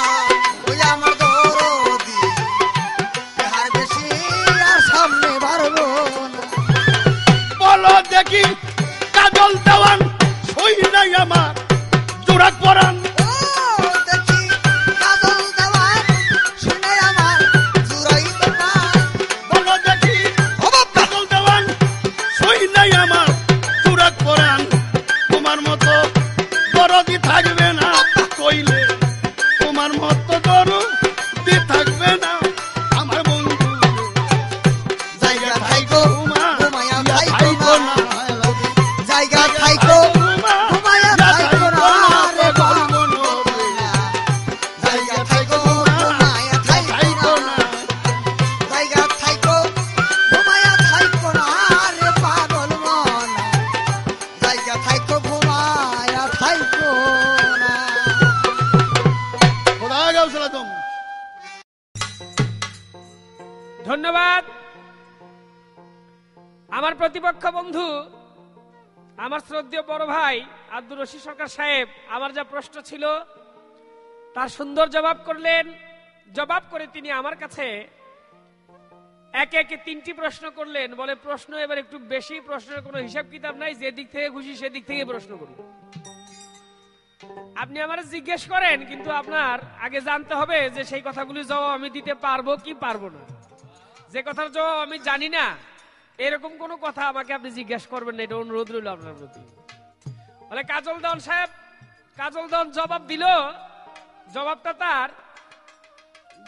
ওই আমার দরদি ইহার বেশি আর সামনে পারবো না। বলো দেখি কাজল দেওয়ান সই নাই আমার জোড়া করান, ও দেখি কাজল দেওয়ার শুনে আমার জুড়াই তোমার। বলো দেখি কাজল দেওয়ান সই নাই আমার জোড়া করান, তোমার মতো দরদি থাকবে না কইলে, তোমার মতো দরদি থাকবে না আমার বন্ধু। জায়গা থাইকো ঘুমায়া থাইকো না, জায়গা থাইকো ঘুমায়া থাইকো না রে পাগল মনা। জায়গা থাইকো ঘুমায়া থাইকো না, জায়গা থাইকো ঘুমায়া থাইকো না রে পাগল মনা। জায়গা থাইকো ঘুমায়া থাইকো না। খোদা গাউসলাতুম। ধন্যবাদ আমার প্রতিপক্ষ বন্ধু, আমার শ্রদ্ধেয় বড় ভাই আব্দুর রশিদ সরকার সাহেব। আমার যা প্রশ্ন ছিল তার সুন্দর জবাব করলেন। জবাব করে তিনি আমার কাছে একে একে 3টি প্রশ্ন করলেন। বলে প্রশ্ন এবার একটু বেশি, প্রশ্নের কোনো হিসাব কিতাব নাই, যে দিক থেকে খুশি সেদিক থেকে প্রশ্ন করুন। আপনি আমার জিজ্ঞেস করেন, কিন্তু আপনার আগে জানতে হবে যে সেই কথাগুলি জবাব আমি দিতে পারবো কি পারবো না। যে কথার জবাব আমি জানি না এরকম কোন কথা আমাকে আপনি জিজ্ঞেস করবেন না, এটা অনুরোধ রইল আপনার প্রতি। বলে কাজল দেওয়ান সাহেব, কাজল দেওয়ান জবাব দিল, জবাবটা তার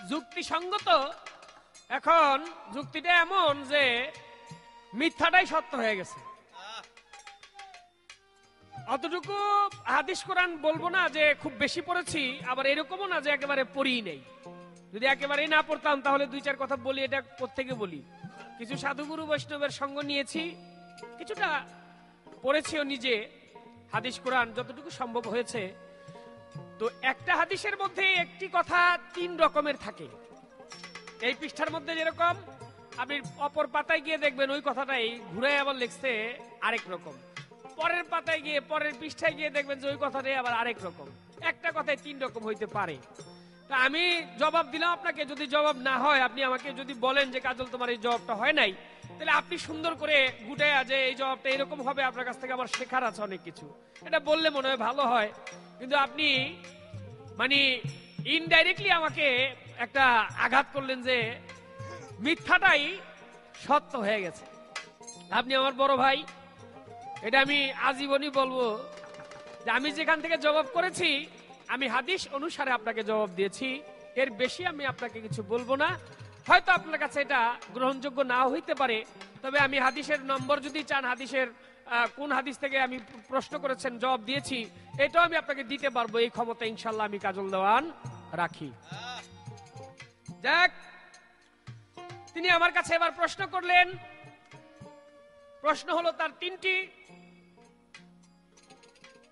যুক্তিসঙ্গত। এখন যুক্তিটা এমন যে মিথ্যাটাই সত্য হয়ে গেছে। অতটুকু হাদিস কোরআন বলবো না যে খুব বেশি পড়েছি, আবার এরকমও না যে একেবারে পড়ি নেই। যদি একেবারে না পড়তাম তাহলে 2-4 কথা বলি, এটা প্রত্যেকে বলি। কিছু সাধুগুরু বৈষ্ণবের সঙ্গ নিয়েছি, কিছুটা পড়েছিও নিজে হাদিস কোরআন যতটুকু সম্ভব হয়েছে। তো একটা হাদিসের মধ্যে একটি কথা 3 রকমের থাকে। এই পৃষ্ঠার মধ্যে যেরকম, আপনি অপর পাতায় গিয়ে দেখবেন ওই কথাটাই ঘুরে আবার লিখছে আরেক রকম। পরের পাতায় গিয়ে, পরের পৃষ্ঠায় গিয়ে দেখবেন যে ওই কথাটাই আবার আরেক রকম। একটা কথায় 3 রকম হইতে পারে। তা আমি জবাব দিলাম আপনাকে, যদি জবাব না হয় আপনি আমাকে যদি বলেন যে কাজল তোমার এই জবাবটা হয় নাই, তাহলে আপনি সুন্দর করে গুটাইয়া যে এই জবাবটা এরকম হবে, আপনার কাছ থেকে আমার শেখার আছে অনেক কিছু, এটা বললে মনে হয় ভালো হয়। কিন্তু আপনি মানে ইনডাইরেক্টলি আমাকে একটা আঘাত করলেন যে মিথ্যাটাই সত্য হয়ে গেছে। আপনি আমার বড় ভাই, এটা আমি আজীবনই বলবো যে আমি যেখান থেকে জবাব করেছি আমি হাদিস অনুসারে আপনাকে জবাব দিয়েছি, এর বেশি আমি আপনাকে কিছু বলবো না। হয়তো আপনার কাছে এটা গ্রহণযোগ্য নাও হইতে পারে, তবে আমি হাদিসের নম্বর যদি চান, হাদিসের কোন হাদিস থেকে আমি প্রশ্ন করেছেন জবাব দিয়েছি, এটাও আমি আপনাকে দিতে পারবো। এই ক্ষমতা ইনশাল্লাহ আমি কাজল দেওয়ান রাখি। যাক, তিনি আমার কাছে এবার প্রশ্ন করলেন। প্রশ্ন হলো তার 3টি।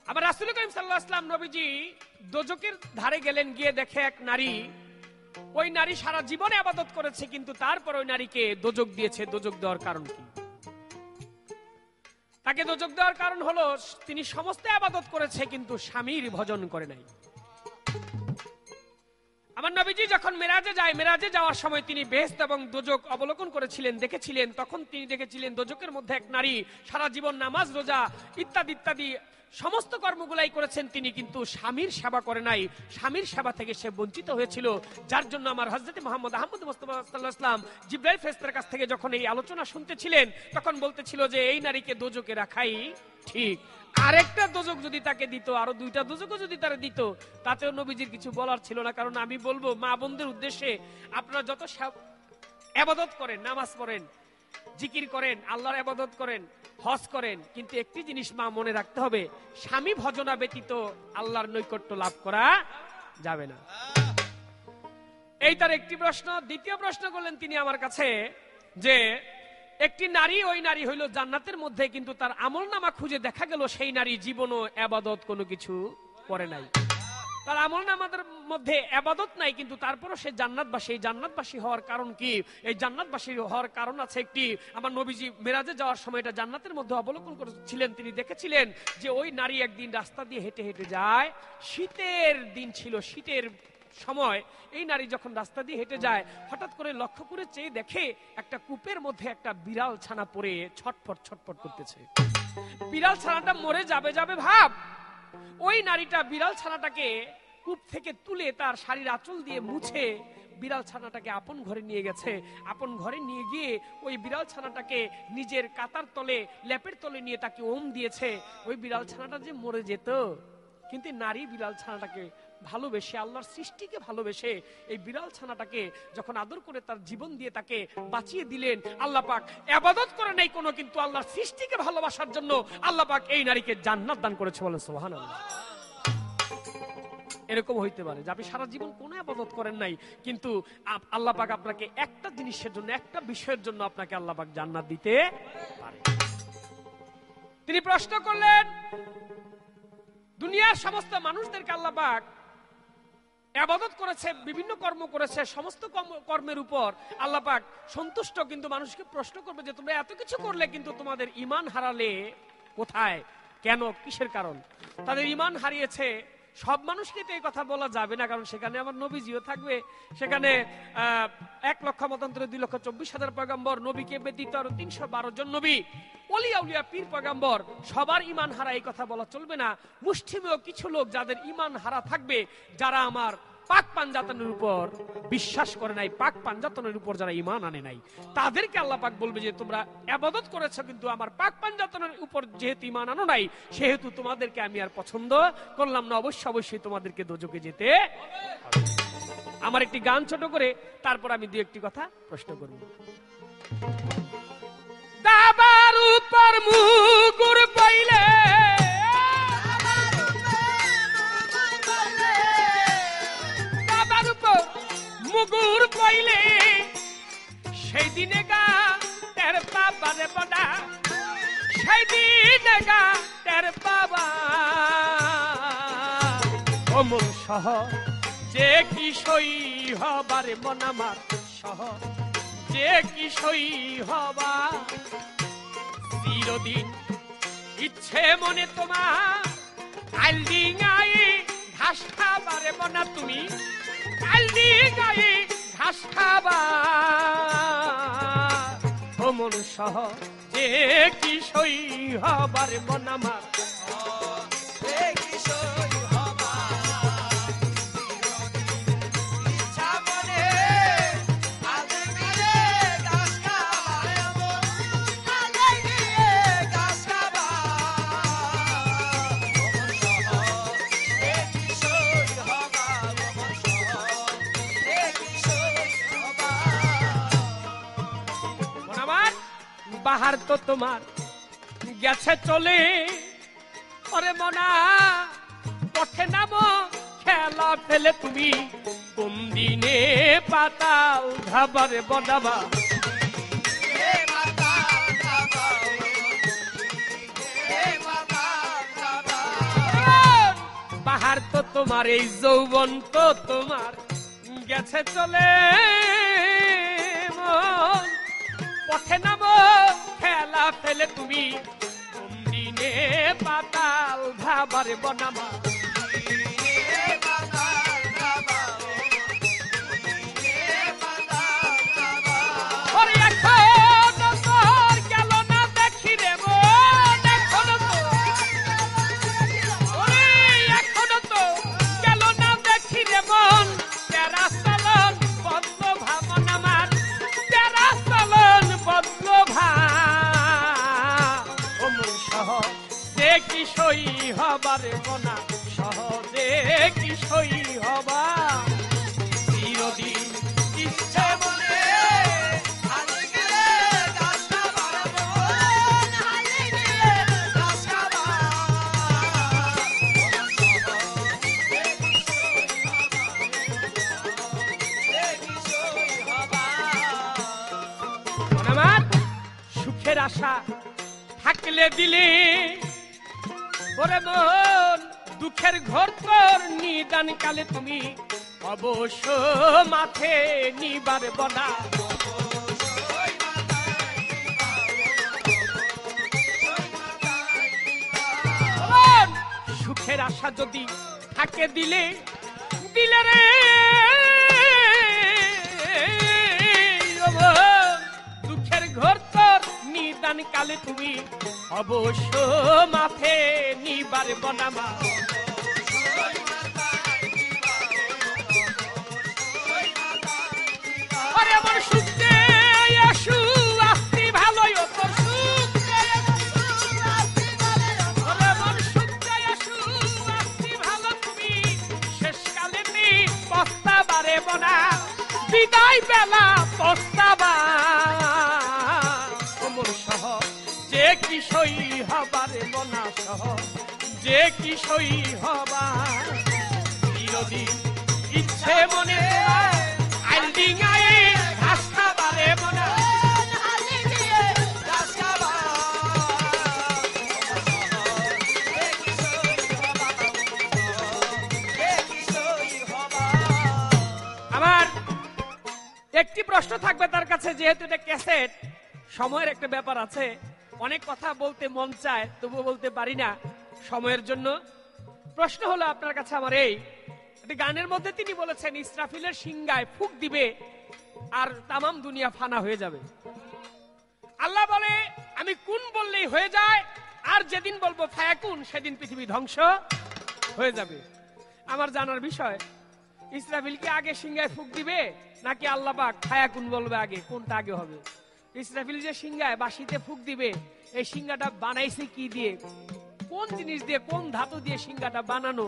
আবার রাসূল করিম সাল্লাল্লাহু আলাইহি ওয়াসাল্লাম নবীজি দোজকের ধারে গেলেন, গিয়ে দেখে এক নারী, ওই নারী সারা জীবনে ইবাদত করেছে, কিন্তু তারপর ওই নারীকে দোজক দিয়েছে। দোজক দেওয়ার কারণ কি? তাকে দোজক দেওয়ার কারণ হলো তিনি সমস্ত ইবাদত করেছে কিন্তু স্বামীর ভজন করে নাই। আমার নবীজি যখন মেরাজে যায়, মেরাজে যাওয়ার সময় তিনি বেহেশত এবং দোজক অবলোকন করেছিলেন, দেখেছিলেন। তখন তিনি দেখেছিলেন দোজকের মধ্যে এক নারী সারা জীবন নামাজ রোজা ইত্যাদি ইত্যাদি সমস্ত কর্মগুলাই করেছেন তিনি, কিন্তু স্বামীর সেবা করে নাই। স্বামীর সেবা থেকে সে বঞ্চিত হয়েছিল, যার জন্য আমার হযরত মুহাম্মদ আহমদ মুস্তাফা সাল্লাল্লাহু আলাইহি ওয়াসাল্লাম জিবরাইল ফেরেশতার কাছ থেকে যখন এই আলোচনা শুনতেছিলেন, তখন বলতেছিল যে এই নারীকে দোজখে রাখাই ঠিক। আরেকটা দোজখ যদি তাকে দিত, আরো দুইটা দোজখও যদি তারা দিত, তাতেও নবীজির কিছু বলার ছিল না। কারণ আমি বলবো মা বোনদের উদ্দেশ্যে, আপনারা যত ইবাদত করেন, নামাজ পড়েন, জিকির করেন, আল্লাহর ইবাদত করেন, হজ করেন, কিন্তু একটি জিনিস মা মনে রাখতে হবে, স্বামী ভজনা ব্যতীত আল্লাহর নৈকট্য লাভ করা যাবে না। এই তার একটি প্রশ্ন। দ্বিতীয় প্রশ্ন করলেন তিনি আমার কাছে যে একটি নারী, ওই নারী হইল জান্নাতের মধ্যে, কিন্তু তার আমলনামা খুঁজে দেখা গেল সেই নারী জীবনও ইবাদত কোনো কিছু করে নাই। তার আমলনামার মধ্যে ইবাদত নাই, কিন্তু তারপরও সে জান্নাতবাসী। জান্নাতবাসী হওয়ার কারণ কি? এই জান্নাতবাসী হওয়ার কারণ আছে একটি। আমার নবীজি মেরাজে যাওয়ার সময় এটা জান্নাতের মধ্যে অবলোকন করেছিলেন। তিনি দেখেছিলেন যে ওই নারী একদিন রাস্তা দিয়ে হেঁটে হেঁটে যায়, শীতের দিন ছিল, শীতের সময় এই নারী যখন রাস্তা দিয়ে হেঁটে যায়, হঠাৎ করে লক্ষ্য করে চেয়ে দেখে একটা কূপের মধ্যে একটা বিড়াল ছানা পড়ে ছটফট ছটফট করতেছে। বিড়াল ছানাটা মরে যাবে যাবে ভাব। ওই নারীটা বিড়াল ছানাটাকে কূপ থেকে তুলে তার শাড়ির আঁচল দিয়ে মুছে বিড়াল ছানাটাকে আপন ঘরে নিয়ে গেছে। আপন ঘরে নিয়ে গিয়ে ওই বিড়াল ছানাটাকে নিজের কাতার তলে, লেপের তলে নিয়ে তাকে ওম দিয়েছে। ওই বিড়াল ছানাটা যে মরে যেত, কিন্তু নারী বিড়াল ছানাটাকে ভালোবেসে, আল্লাহর সৃষ্টিকে ভালোবেসে এই বিড়াল ছানাটাকে যখন আদর করে তার জীবন দিয়ে তাকে বাঁচিয়ে দিলেন। আল্লাহ পাক ইবাদত করে নাই কোনো, কিন্তু আল্লাহর সৃষ্টিকে ভালোবাসার জন্য আল্লাহ পাক এই নারীকে জান্নাত দান করেছে। বলেন সুবহানাল্লাহ। এরকম হইতে পারে যে আপনি সারা জীবন কোনো ইবাদত করেন নাই, কিন্তু আল্লাহ পাক আপনাকে একটা জিনিসের জন্য, একটা বিষয়ের জন্য আপনাকে আল্লাহ পাক জান্নাত দিতে পারে। তিনি প্রশ্ন করলেন, দুনিয়ার সমস্ত মানুষদেরকে আল্লাহ পাক ইবাদত করেছে, বিভিন্ন কর্ম করেছে, সমস্ত কর্মের উপর আল্লাহ পাক সন্তুষ্ট, কিন্তু মানুষকে প্রশ্ন করবে যে তোমরা এত কিছু করলে কিন্তু তোমাদের ঈমান হারালে কোথায়, কেন, কিসের কারণ? তাদের ঈমান হারিয়েছে। সব মানুষকে তো এই কথা বলা যাবে না, কারণ সেখানে আমার নবীজিও থাকবে, সেখানে 1,00,000 পয়গম্বর, নবীকে ব্যতীত আরো 312 জন নবী, ওলি আউলিয়া, পীর পয়গম্বর, সবার ঈমান হারা এই কথা বলা চলবে না। মুষ্টিমেয় কিছু লোক যাদের ঈমান হারা থাকবে, যারা আমার পাক পাঞ্জাতনের উপর বিশ্বাস করে নাই, পাক পাঞ্জাতনের উপর যারা ঈমান আনে নাই, তাদেরকে আল্লাহ পাক বলবে যে তোমরা ইবাদত করেছো, কিন্তু আমার পাক পাঞ্জাতনের উপর যেহেতু ঈমান আনো নাই, সেহেতু তোমাদেরকে আমি আর পছন্দ করলাম না, অবশ্যই তোমাদেরকে দোজখে যেতে হবে। আমার একটি গান ছোট করে তারপর আমি দুই একটি কথা প্রশ্ন করব। দাবার উপর মুগুর পাইলে, মুগুর পাইলে সেই দিনে গা তের বাবারে বডা, সেই দিনে গা তের বাবা অমর সহ যে কি সই হবারে মন আমার সহ যে কি সই হবা, চিরদিন ইচ্ছে মনে তোমার আইলিঙাই ঘাস খাবারে মনা, তুমি আইলিঙাই ঘাস খাবা অমর সহ যে কি সই হবারে মন আমার, বাহার তো তোমার গেছে চলে, ওরে মনা পথে নামো খেলা ফেলে, তুমি কোন দিনে পাতাল ধাবারে বদাবা, বাহার তো তোমার এই যৌবন তো তোমার গেছে চলে, মন পথে নামো খেলা ফেলে, তুমি কোন দিনে পাতাল ধাবারে বনামা, কিশোরী হবার মনা সহজে কিশোরী হবা চিরদিন ইচ্ছে মনে হারিয়ে গেলে গাছটা বাড়াবো, হারিয়ে গেলে গাছটা মন আমার সুখের আশা থাকলে দিলে ওরে মন দুঃখের ঘর তোর নিদান কালে তুমি অবশ্য মাথে নিবার বনা মন, সুখের আশা যদি থাকে দিলে দিলে রে ও মন, দুঃখের ঘর তোর নিদান কালে তুমি অবশ্য মাথে নিবার বনামা আরে আমার সুখে আসু আসতি ভালোই ও তোর সুখে আরে আমার সুখে আসু আসতি ভালো তুমি শেষকালে নি পস্তাবারে বনা বিদায় বেলা পস্তাবা ওমর সহ যে কিশোরী হবারে বনা সহ যে কিশোরী হবা চিরদিন ইচ্ছে মনে আইডিঙায় ঘাস খাবারে মনে হারিয়ে গেলে গাছটা আমার একটি প্রশ্ন থাকবে তার কাছে, যেহেতু এটা ক্যাসেট, সময়ের একটা ব্যাপার আছে, অনেক কথা বলতে মন চায় তবুও বলতে পারি না সময়ের জন্য। প্রশ্ন হলো আপনার কাছে আমার এই গানের মধ্যে তিনি বলেছেন ইসরাফিলের সিংহায় ফুক দিবে আর তামাম দুনিয়া ফানা হয়ে যাবে। আল্লাহ বলে আমি কোন বললেই হয়ে যায়, আর যেদিন বলবো ফায়াকুন সেদিন পৃথিবী ধ্বংস হয়ে যাবে। আমার জানার বিষয়, ইসরাফিল কি আগে সিংহায় ফুক দিবে নাকি আল্লাহ পাক ফায়াকুন বলবে আগে, কোনটা আগে হবে? ইসরাফিল যে সিংহায় বাঁশিতে ফুক দিবে, এই সিংহাটা বানাইছে কি দিয়ে, কোন জিনিস দিয়ে, কোন ধাতু দিয়ে সিংহাটা বানানো,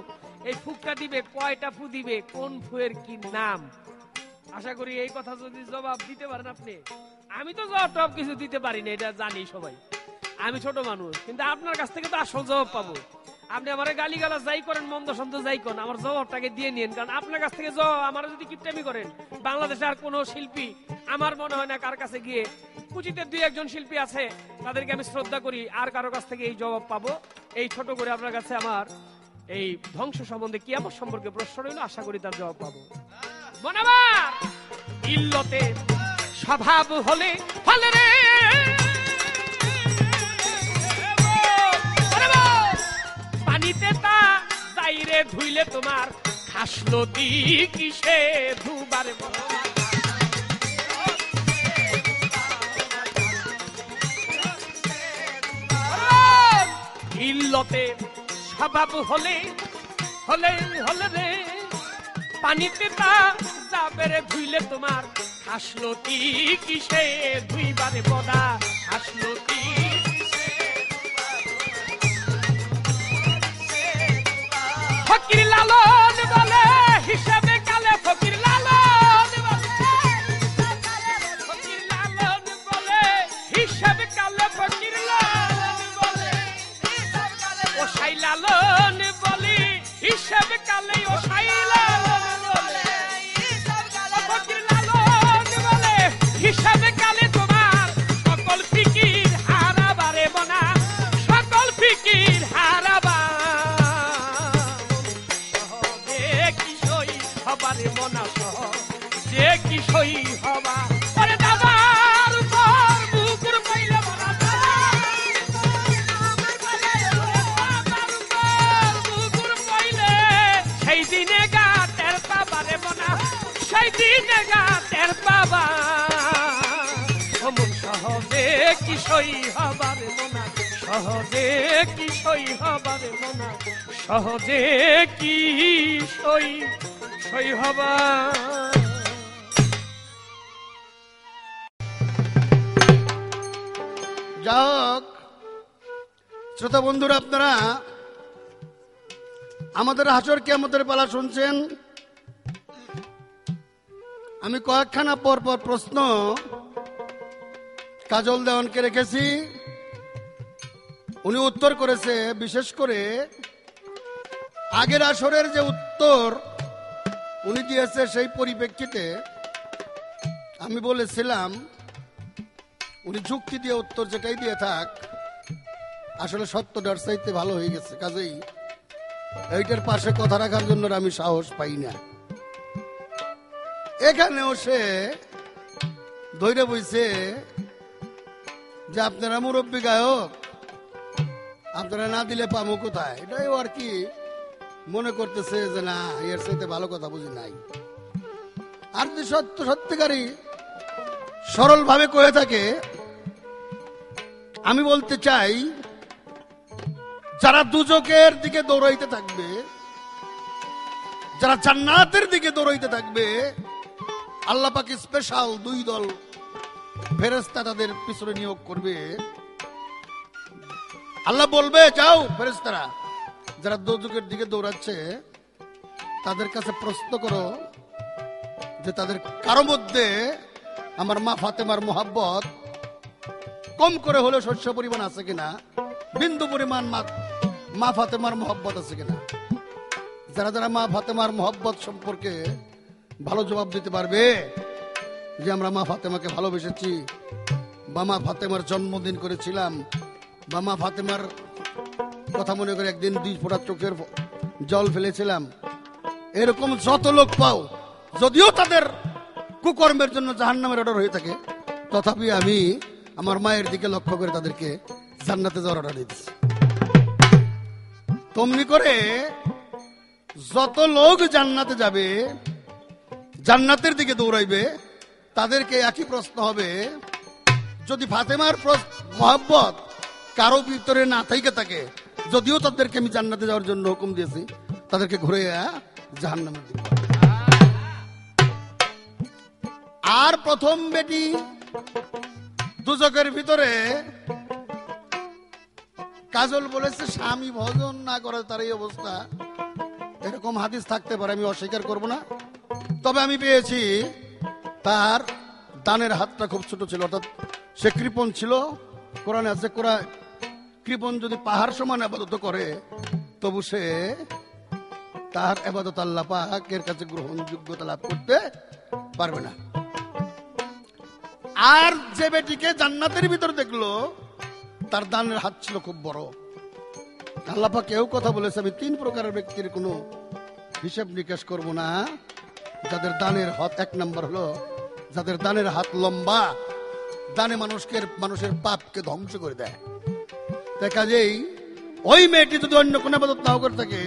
এই ফুকটা দিবে কয়টা ফু দিবে, কোন ফুয়ের কি নাম? আশা করি এই কথা যদি জবাব দিতে পারেন আপনি। আমি তো জবাব টব কিছু দিতে পারি না, এটা জানি সবাই, আমি ছোট মানুষ, কিন্তু আপনার কাছ থেকে তো আসল জবাব পাবো। আপনি আমার গালিগালা যাই করেন, মন্দ সন্দ যাই করেন, আমার জবাবটাকে দিয়ে নিন, কারণ আপনার কাছ থেকে জবাব আমার যদি কিপটামি করেন, বাংলাদেশে আর কোন শিল্পী আমার মনে হয় না কার কাছে গিয়ে, কুচিতে দুই একজন শিল্পী আছে তাদেরকে আমি শ্রদ্ধা করি, আর কারো কাছ থেকে এই জবাব পাবো। এই ছোট করে আপনার কাছে আমার এই ধ্বংস সম্বন্ধে কিয়ামত সম্পর্কে প্রশ্ন রইল, আশা করি তার জবাব পাবো। মনে আমার ইল্লতে স্বভাব হলে হলে রে পানিতে তা যাইরে ধুইলে তোমার খাসলতি কিসে ধুবার বলো ইল্লতে স্বভাব হলে হলে হলে রে পানিতে তা যাবে রে ধুইলে তোমার খাসলতি কিসে ধুইবারে বদা খাসলতি ফকির লালন বলে হিসাবে কালে ফকির লালন বলে ফকির লালন বলে হিসাবে কালে ফকির লালন বলে ওসাই লালন বলে হিসাবে কালে ওসাই লালন বলে ফকির লালন বলে হিসাবে কালে তোমার সকল ফিকির হারাবারে বনা সকল ফিকির হারাবা হবারে মনা সহ যে কিশোরী হবা ওরে দাবার উপর বুকুর পাইলে মনা বুকুর পাইলে সেই দিনে গা তের পাবারে মনা সেই দিনে গা তের পাবা অমন সহজে কিশোরী হবারে মনা সহজে কিশোরী হবারে মনা সহজে কিশোরী হবা। যাক শ্রোতা বন্ধুরা, আপনারা আমাদের হাসর কিয়ামতের পালা শুনছেন। আমি কয়েকখানা পর পর প্রশ্ন কাজল দেওয়ানকে রেখেছি, উনি উত্তর করেছে। বিশেষ করে আগের আসরের যে উত্তর উনি দিয়েছে সেই পরিপ্রেক্ষিতে আমি বলেছিলাম উনি যুক্তি দিয়ে উত্তর যেটাই দিয়ে থাক আসলে সত্যটার চাইতে ভালো হয়ে গেছে, কাজেই এইটার পাশে কথা রাখার জন্য আমি সাহস পাই না। এখানেও সে ধৈর্য বইছে যে আপনারা মুরব্বী গায়ক, আপনারা না দিলে পামো কোথায়, এটাই আর কি মনে করতেছে যে না এর চাইতে ভালো কথা বুঝি নাই। আর যে সত্যিকারই সরল ভাবে কয়ে থাকে, আমি বলতে চাই যারা দুজকের দিকে দৌড়াইতে থাকবে, যারা জান্নাতের দিকে দৌড়াইতে থাকবে, আল্লাহ পাক স্পেশাল 2 দল ফেরেশতা তাদের পিছনে নিয়োগ করবে। আল্লাহ বলবে যাও ফেরেশতারা, যারা দুজকের দিকে দৌড়াচ্ছে তাদের কাছে প্রশ্ন করো যে তাদের কারো মধ্যে আমার মা ফাতেমার মোহাব্বত কম করে হলে শস্য পরিমাণ আছে কিনা, বিন্দু পরিমাণ মা ফাতেমার মোহাব্বত আছে কিনা। যারা যারা মা ফাতেমার মোহাব্বত সম্পর্কে ভালো জবাব দিতে পারবে যে আমরা মা ফাতেমাকে ভালোবেসেছি, বা মা ফাতেমার জন্মদিন করেছিলাম, বা মা ফাতেমার কথা মনে করে একদিন 2 ফোঁটা চোখের জল ফেলেছিলাম, এরকম যত লোক পাও, যদিও তাদের কুকর্মের জন্য জাহান্নামের অর্ডার হয়ে থাকে, তথাপি আমি আমার মায়ের দিকে লক্ষ্য করে তাদেরকে জান্নাতে যাওয়ার অর্ডার দিতেছি। তেমনি করে যত লোক জান্নাতে যাবে, জান্নাতের দিকে দৌড়াইবে, তাদেরকে একই প্রশ্ন হবে। যদি ফাতেমার মোহাব্বত কারো ভিতরে না থেকে থাকে, যদিও তাদেরকে আমি জান্নাতে যাওয়ার জন্য হুকুম দিয়েছি, তাদেরকে ঘুরে জাহান্নামের দিকে। আর প্রথম বেটি দুজকের ভিতরে কাজল বলেছে স্বামী ভজন না করে তার এই অবস্থা। এরকম হাদিস থাকতে পারে, আমি অস্বীকার করব না। তবে আমি পেয়েছি তার দানের হাতটা খুব ছোট ছিল, অর্থাৎ সে কৃপণ ছিল। কোরআনে আছে কৃপণ যদি পাহাড় সমান আবাদত করে তবু সে তার আবাদত আল্লাহ পাকের কাছে গ্রহণযোগ্যতা লাভ করতে পারবে না। আর যে বেটিকে জান্নাতের ভিতর দেখলো তার দানের হাত ছিল খুব বড়। আল্লাহ পাক কেউ কথা বলেছে আমি 3 প্রকারের ব্যক্তির কোনো হিসাব নিকাশ করব না। যাদের দানের হাত, 1 নম্বর হলো যাদের দানের হাত লম্বা, দানে মানুষের পাপকে ধ্বংস করে দেয়। তাই কাজেই ওই মেয়েটি যদি অন্য কোনো ইবাদত নাও করে থাকে,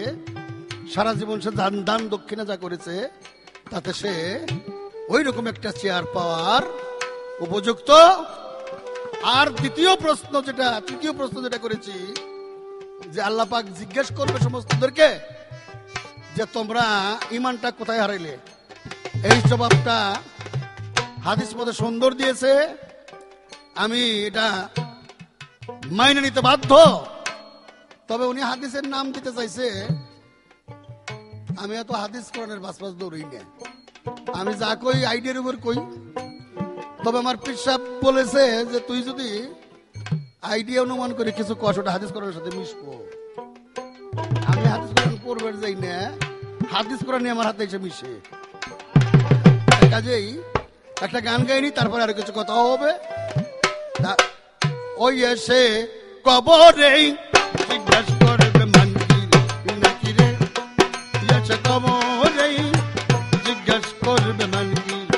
সারা জীবন সে দান দক্ষিণা যা করেছে তাতে সে ওই রকম একটা চেয়ার পাওয়ার উপযুক্ত। আর তৃতীয় প্রশ্ন যেটা করেছি যে আল্লাহ পাক জিজ্ঞেস করবে সমস্তদেরকে যে তোমরা ঈমানটা কোথায় হারাইলে। এই জবাবটা হাদিস মধ্যে সুন্দর দিয়েছে, আমি এটা মাইনে নিতে বাধ্য। তবে উনি হাদিসের নাম দিতে চাইছে, আমি এত হাদিস কোরআনের বাস দৌড়ই না, আমি যা কই আইডিয়ার উপর কই। তবে আমার পীর সাহেব বলেছে যে তুই যদি আইডিয়া অনুমান করে কিছু কস, ওটা হাদিস কোরআনের সাথে মিশবো। আমি হাদিস কোরআন পড়বে যাই না, হাদিস কোরআন আমার হাতে এসে মিশে। কাজেই একটা গান গাইনি, তারপরে আরো কিছু কথা হবে। ওই এসে কবরে জিজ্ঞেস করবে মানকির নাকি রে, এসে কবরে জিজ্ঞেস করবে মানকির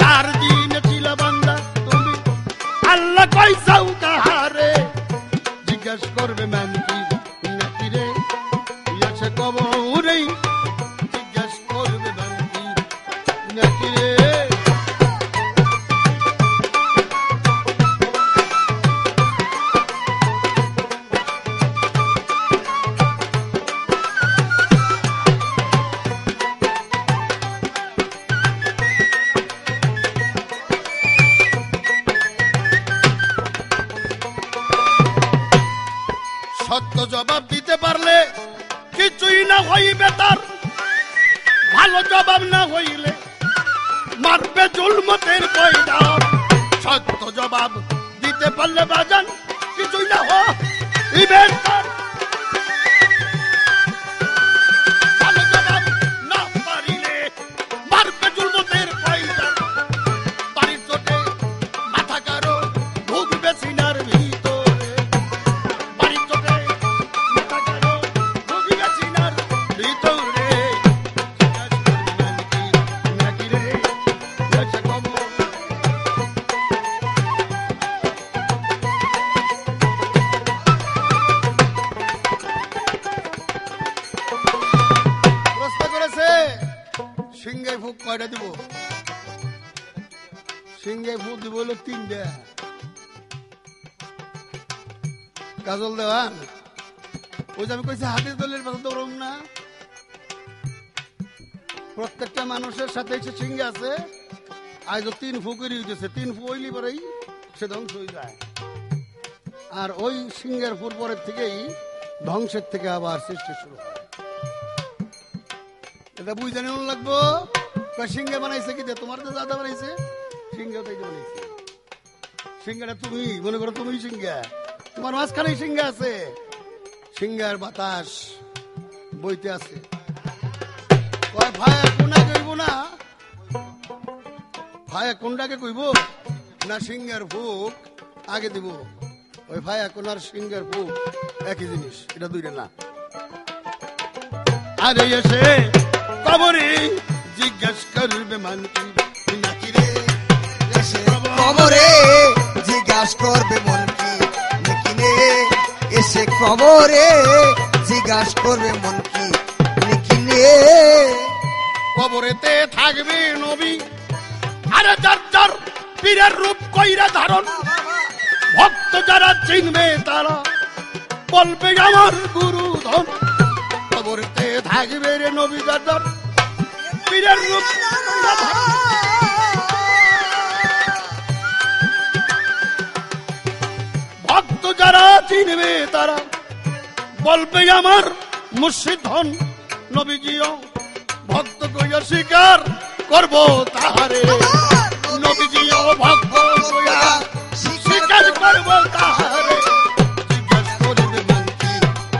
কার দিন ছিল বান্দা তুমি, আল্লাহ কইসাও কাহারে, জিজ্ঞেস করবে মানকির নাকি রে, এসে কবরে জিজ্ঞেস করবে মানকির নাকি রে। সত্য জবাব দিতে পারলে কিছুই না হইবে তার, ভালো জবাব না হইলে মারবে জুলমতের কয়দা। সত্য জবাব দিতে পারলে বাজান কিছুই না হইবে তার, ভালো জবাব না পারিলে মারবে জুলমতের কয়দা। বাড়ির চোটে মাথা কারো ঢুকবে সিনার ভিতরে, বাড়ির চোটে মাথা কারো ঢুকবে সিনার ভিতরে। নাকি রে এসে খবর, প্রশ্ন করেছে সিংহে ফুক কয়টা দিব? সিংহে ফুক দিব হলো 3টা। কাজল দেওয়ান ওই যে আমি কইছি হাতির দলের পাশে দৌড়ম না, প্রত্যেকটা মানুষের সাথে এসে সিংহে আছে। আজ 3 ফুকেরই হইতেছে, 3 ফু হইলি পরেই সে ধ্বংস হয়ে যায়। আর ওই সিংহের ফুর পরের থেকেই ধ্বংসের থেকে আবার সৃষ্টি শুরু হয়। এটা বুঝে নেওয়া লাগবো। সিংহে বানাইছে কি তোমার তো দাদা বানাইছে, সিংহে তাই বানাইছে। সিংহাটা তুমি মনে করো, তুমি সিংহা, তোমার মাঝখানে সিংহা আছে। সিংহার বাতাস বইতে আছে। ভাইয়া কোনটা কইব না, ভাইয়া কোনটাকে কইব না সিংহের ফুক আগে দিব? ওই ভাইয়া কোনার সিংহের ফুক একই জিনিস, এটা দুইটা না। আরে এসে কবরে জিজ্ঞাসা করবে মানকি নাকি রে, এসে কবরে জিজ্ঞাসা করবে মন কি নাকি রে, এসে কবরে জিজ্ঞাসা করবে মন কি নাকি রে। কবরেতে থাকবে নবী, আরে যার যার পীরের রূপ কইরা ধারণ। ভক্ত যারা চিনবে তারা বলবে আমার গুরু ধন। কবরেতে থাকবে রে নবী যার যার পীরের রূপ কইরা ধারণ। ভক্ত যারা চিনবে তারা বলবে আমার মুর্শিদ ধন। নবীজিও ভক্ত কইয়া স্বীকার করব তাহারে, নবীজিও ভক্ত কইয়া স্বীকার করব তাহারে। জিজ্ঞাসা করবে মানকি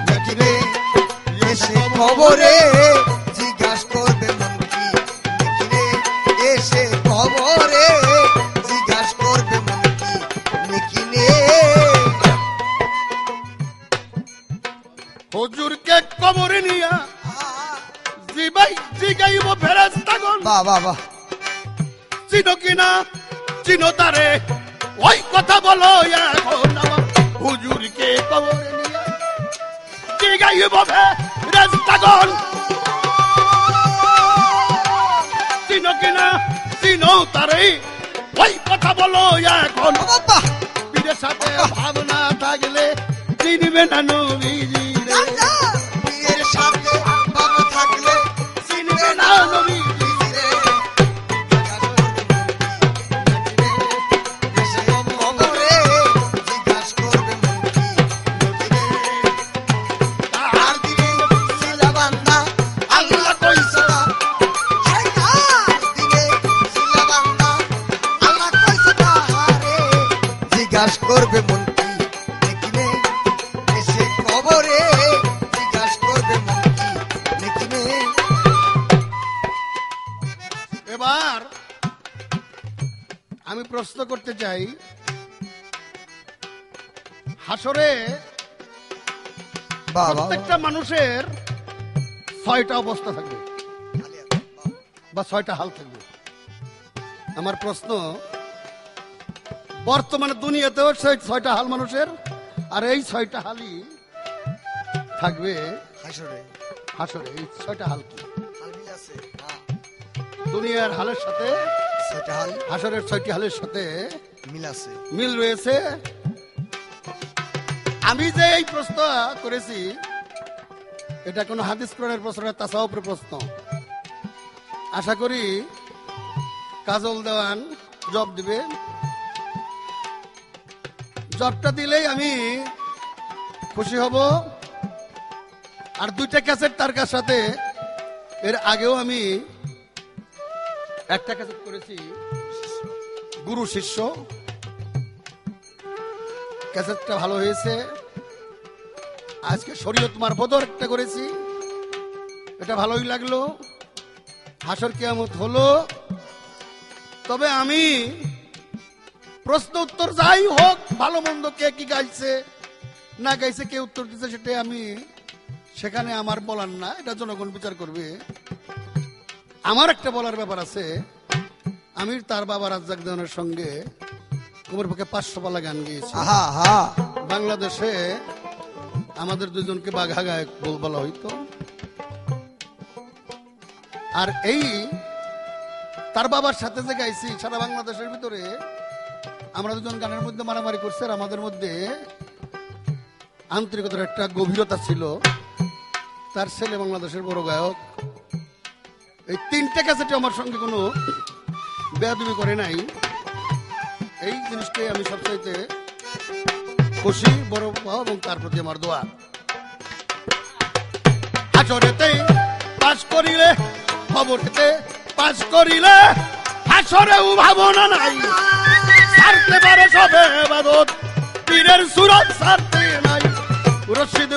নাকি রে, এসে কবরে জিজ্ঞাসা করবে মন কি নাকি রে, এসে কবরে জিজ্ঞাসা করবে মন কি নাকি রে। হুজুরকে কবরে নিয়া জিবাই জিগাইব ফেরেশতাগণ। বাহ বাহ বাহ, চিনো কিনা চিনো তারে, ওই কথা বলো এখন আমার। হুজুরকে কবরে নিয়া জিগাইব ফেরেশতাগণ। চিনো কিনা চিনো তারে, ওই কথা বলো এখন। বাহ পীরের সাথে ভাবনা থাকলে চিনবে না নবীজি রে, পীরের সাথে ভালো থাকলে চিনবে না নবীজি রে। এসে কবরে জিজ্ঞাসা করবে মন কি নাকি রে, আর দিনে সিলাবান্দা আল্লাহ কইছে না, এই আর দিনে সিলাবান্দা আল্লাহ কইছে না রে, জিজ্ঞাসা করবে মন কি নাকি রে, এসে কবরে জিজ্ঞাসা করবে মন কি নাকি রে। এবার আমি প্রশ্ন করতে চাই, হাসরে বাবা প্রত্যেকটা মানুষের 6টা অবস্থা থাকবে বা 6টা হাল থাকবে। আমার প্রশ্ন, বর্তমানে দুনিয়াতেও 6টা হাল মানুষের, আর এই 6টা হালই থাকবে হাসরে হাসরে। এই 6টা হাল কি? হাল মিল আছে, হ্যাঁ দুনিয়ার হালের সাথে ছয়টা হাল হাসরের 6টি হালের সাথে মিল আছে। মিল রয়েছে। আমি যে এই প্রশ্ন করেছি এটা কোনো হাদিস কোরআনের প্রশ্ন না, তাসাউফের প্রশ্ন। আশা করি কাজল দেওয়ান জব দিবে। জবটা দিলেই আমি খুশি হব। আর 2টা ক্যাসেট তার কাছ সাথে এর আগেও আমি একটা ক্যাসেট করেছি, গুরু শিষ্য। ক্যাসেটটা ভালো হয়েছে। আজকে শরীয়ত মারফতও একটা করেছি, এটা ভালোই লাগলো। হাসর কিয়ামত হলো। তবে আমি প্রশ্ন উত্তর যাই হোক, ভালো মন্দ কে কি গাইছে না গাইছে, কে উত্তর দিচ্ছে, সেটা আমি সেখানে আমার বলার না, এটা জনগণ বিচার করবে। আমার একটা বলার ব্যাপার আছে। আমি তার বাবা রাজ্জাক দেওয়ানের সঙ্গে কুমার পক্ষে 500 পালা গান গিয়েছি। বাংলাদেশে আমাদের দুজনকে বাঘা গায়ক বলা হইতো। আর এই তার বাবার সাথে যে গাইছি, সারা বাংলাদেশের ভিতরে আমরা দুজন গানের মধ্যে মারামারি করছি। আর আমাদের মধ্যে আন্তরিকতার একটা গভীরতা ছিল। তার ছেলে বাংলাদেশের বড় গায়ক। এই 3টে ক্যাসেটে আমার সঙ্গে কোনো বেয়াদবি করে নাই। এই জিনিসটাই আমি সবচাইতে খুশি, বড় পাওয়া, এবং তার প্রতি আমার দোয়া। হাসরেতে পাশ করিলে, খবরেতে পাশ করিলে, হাসরেও ভাবনা নাই। ছাড়তে পারে সবে বাদত, পীরের সুরত ছাড়তে নাই। রশিদ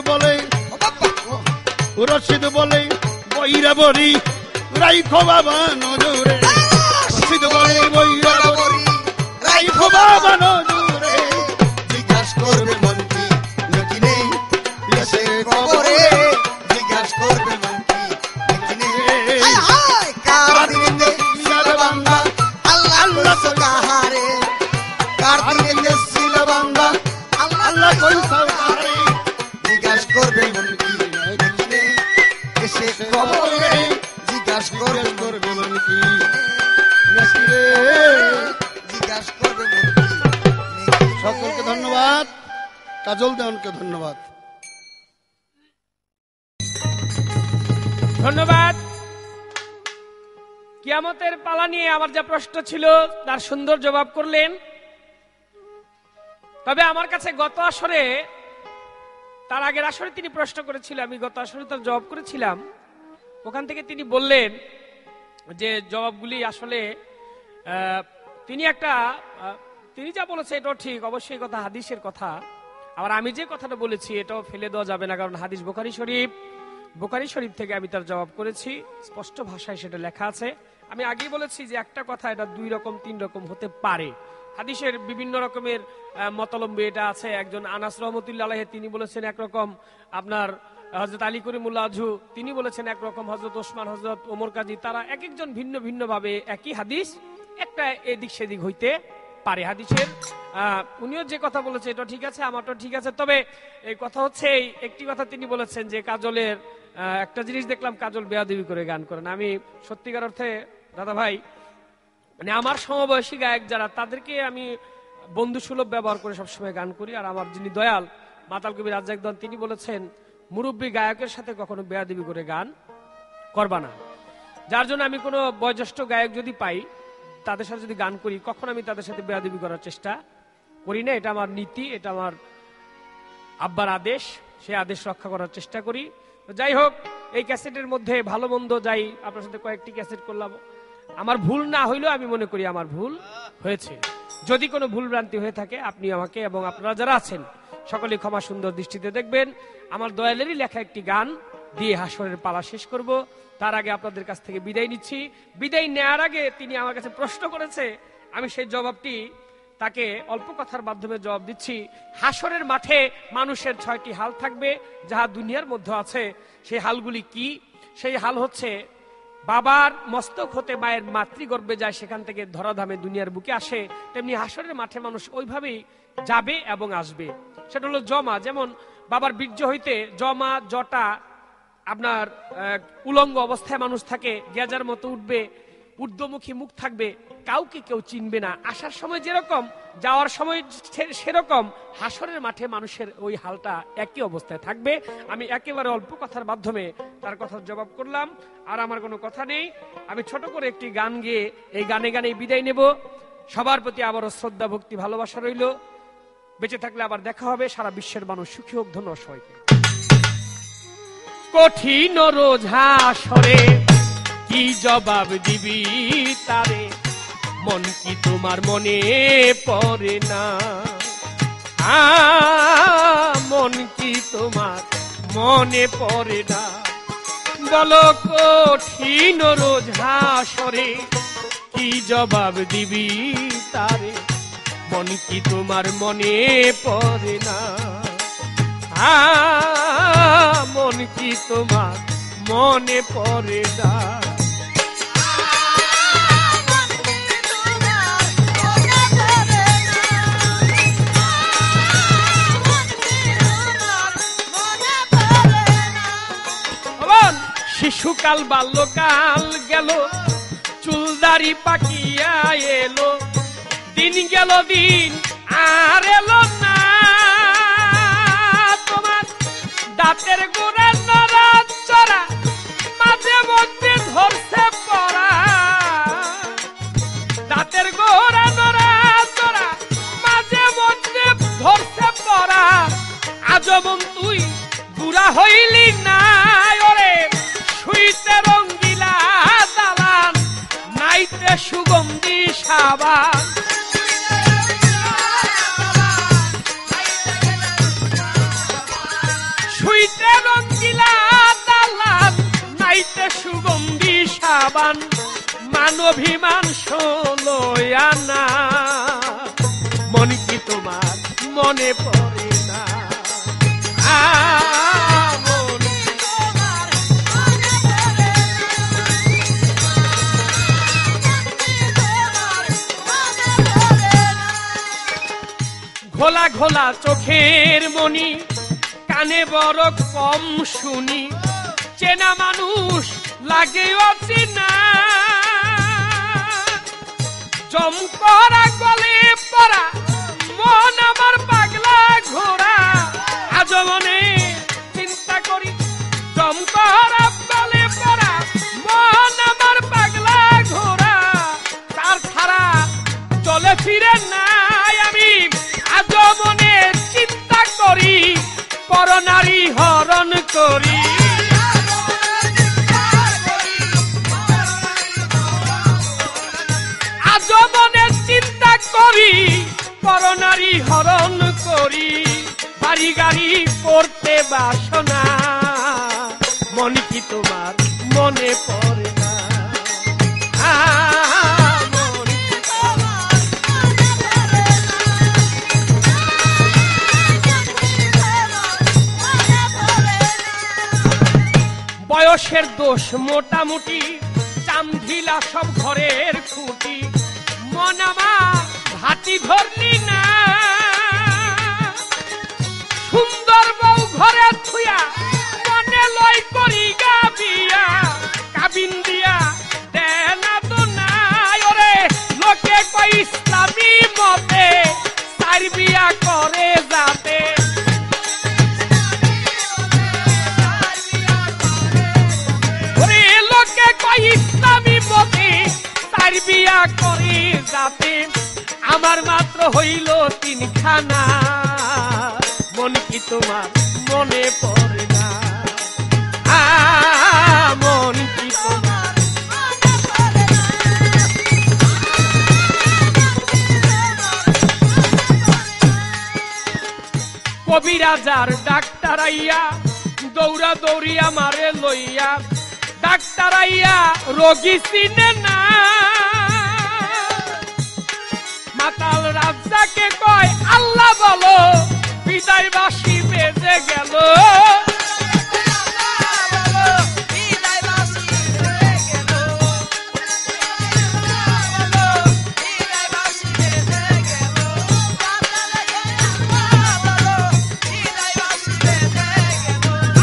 বলে বইরা বরি রাইখো বাবা নজরে। রশিদ বলে বইরা বরি রাইখো বাবা নজরে। জিজ্ঞাস করবে মন কি নাকি নেই, এসে কবরে জিজ্ঞাস করবে মন কি নাকি নেই। হায় হায় কার দিনে ছিল বান্দা আল্লাহ আল্লাহ কাহারে, কার দিনে ছিল বান্দা আল্লাহ আল্লাহ কই সাওয়ারে। জিজ্ঞাস করবে মন কি নাকি নেই, এসে কবরে জিজ্ঞাস করবে মন কি নাকি রে। জিজ্ঞাস করবে মন কি নাকি নেই। সকলকে ধন্যবাদ। কাজল দেওয়ানকে ধন্যবাদ। ধন্যবাদ। কিয়ামতের পালা নিয়ে আমার যা প্রশ্ন ছিল তার সুন্দর জবাব করলেন। তবে আমার কাছে গত আসরে, তার আগের আসরে তিনি প্রশ্ন করেছিল, আমি গত আসরে তার জবাব করেছিলাম। ওখান থেকে তিনি বললেন যে জবাবগুলি আসলে তিনি যা বলেছে এটাও ঠিক, অবশ্যই কথা হাদিসের কথা। আবার আমি যে কথাটা বলেছি এটাও ফেলে দেওয়া যাবে না, কারণ হাদিস বোখারী শরীফ থেকে আমি তার জবাব করেছি, স্পষ্ট ভাষায় সেটা লেখা আছে। আমি আগেই বলেছি যে একটা কথা এটা 2 রকম 3 রকম হতে পারে। হাদিসের বিভিন্ন রকমের মতলম্বী এটা আছে। একজন আনাস রহমতুল্লাহ আলাইহি তিনি বলেছেন একরকম, আপনার হযরত আলী করিমুল্লাহ আজহু তিনি বলেছেন একরকম, হযরত ওসমান, হযরত ওমর কাজী, তারা এক একজন ভিন্ন ভিন্ন ভাবে একই হাদিস একটা এদিক সেদিক হইতে পারে। হাদিসের উনিও যে কথা বলেছে এটা ঠিক আছে, আমারটাও ঠিক আছে। তবে এই কথা হচ্ছে, একটি কথা তিনি বলেছেন যে কাজলের একটা জিনিস দেখলাম, কাজল বেয়াদবি করে গান করেন। আমি সত্যিকার অর্থে দাদা ভাই, মানে আমার সমবয়সী গায়ক যারা, তাদেরকে আমি বন্ধু সুলভ ব্যবহার করে সবসময় গান করি। আর আমার যিনি দয়াল মাতাল কবি রাজ্জাক দেওয়ান তিনি বলেছেন মুরব্বী গায়কের সাথে কখনো বেয়াদবি করে গান করবা না। যার জন্য আমি কোনো বয়োজ্যেষ্ঠ গায়ক যদি পাই, তাদের সাথে যদি গান করি, কখনো আমি তাদের সাথে বেয়াদবি করার চেষ্টা করি না। এটা আমার নীতি, এটা আমার আব্বার আদেশ, সেই আদেশ রক্ষা করার চেষ্টা করি। যাই হোক, এই ক্যাসেটের মধ্যে ভালো মন্দ যাই, আপনার সাথে কয়েকটি ক্যাসেট করলাম। আমার ভুল না হইলেও আমি মনে করি আমার ভুল হয়েছে। যদি কোনো ভুল ভ্রান্তি হয়ে থাকে, আপনি আমাকে এবং আপনারা যারা আছেন সকলে ক্ষমা সুন্দর দৃষ্টিতে দেখবেন। আমার দয়ালেরই লেখা একটি গান দিয়ে হাসরের পালা শেষ করব। তার আগে আপনাদের কাছ থেকে বিদায় নিচ্ছি। বিদায় নেওয়ার আগে তিনি আমার কাছে প্রশ্ন করেছে, আমি সেই জবাবটি তাকে অল্প কথার মাধ্যমে জবাব দিচ্ছি। হাসরের মাঠে মানুষের 6টি হাল থাকবে, যাহা দুনিয়ার মধ্যে আছে। সেই হালগুলি কি? সেই হাল হচ্ছে, বাবার মস্তক হতে মায়ের মাতৃগর্ভে যায়, সেখান থেকে ধরাধামে দুনিয়ার বুকে আসে। তেমনি হাসরের মাঠে মানুষ ওইভাবেই যাবে এবং আসবে। সেটা হলো জমা। যেমন বাবার বীর্য হইতে জমা জটা আপনার উলঙ্গ অবস্থায় মানুষ থাকে, গেজার মতো উঠবে, ঊর্ধ্বমুখী মুখ থাকবে, কাউকে কেউ চিনবে না। আসার সময় যেরকম, যাওয়ার সময় সেরকম, হাসরের মাঠে মানুষের ওই হালটা একই অবস্থায় থাকবে। আমি একেবারে অল্প কথার মাধ্যমে তার কথার জবাব করলাম। আর আমার কোনো কথা নেই। আমি ছোট করে একটি গান গেয়ে এই গানে গানে বিদায় নেব। সবার প্রতি আবারও শ্রদ্ধা, ভক্তি, ভালোবাসা রইল। বেঁচে থাকলে আবার দেখা হবে। সারা বিশ্বের মানুষ সুখী হোক। ধন্যবাদ সবাইকে। কঠিন রোজ হাসরে কি জবাব দিবি তারে, মন কি তোমার মনে পড়ে না? মন কি তোমার মনে পড়ে না? বলো কঠিন রোজ হাসরে কি জবাব দিবি তারে, মন কি তোমার মনে পড়ে না? মন কি তোমার মনে পড়ে না? শিশুকাল বাল্যকাল গেল, চুলদারি পাকিয়া এলো, দিন গেল দিন আর এলো না। তোমার দাঁতের গোড়া নড়া চড়া মাঝে মধ্যে ধরছে পড়া, দাঁতের গোড়া নড়া চড়া মাঝে মধ্যে ধরছে পড়া। আজমন তুই বুড়া হইলি না, ওরে শুইতে রঙ্গিলা দালান, নাইতে সুগন্ধি সাবান। শুইতে রঙ্গিলা দালান, নাইতে সুগন্ধি সাবান। মানভিমান ষোলোয়া না, মন কি তোমার মনে পড়ে না? ঘোলা ঘোলা চোখের মনি, কানে বড় কম শুনি, চেনা মানুষ লাগে অচেনা। জমকরা গলে পড়া মন আমার পাগলা ঘোড়া, আজ মনে চিন্তা করি। জমকরা গলে পড়া মন আমার পাগলা ঘোড়া, তার ছাড়া চলে ফিরে নাই আমি। আজ মনে চিন্তা করি, পরনারী হরণ করি। আজ মনে চিন্তা করি, পরনারী হরণ করি। বাড়ি গাড়ি করতে বাসনা, মন কি তোমার মনে পড়ে না? বয়সের দোষ মোটামুটি, চামঢিলা সব ঘরের খুঁটি। মন আমার ভাতি ধরলি না, সুন্দর বউ ঘরে থুয়া মনে লয় করি গা বিয়া। কাবিন দিয়া দেনা তো নাই, ওরে লোকে কই ইসলামী মতে চার বিয়া করে যাতে। ইসলামী মতে চার বিয়া করে যাতে, আমার মাত্র হইল তিনখানা। মন কি তোমার মনে পড়ে না? মন কি তোমার মনে পড়ে না? কবিরাজার ডাক্তার আইয়া দৌড়া দৌড়ি আমারে লইয়া, ডাক্তার আইয়া রোগী চিনে না। মাতাল রাজ্জাকে কয় আল্লাহ বলো, বিদায় বাসি বেজে গেল।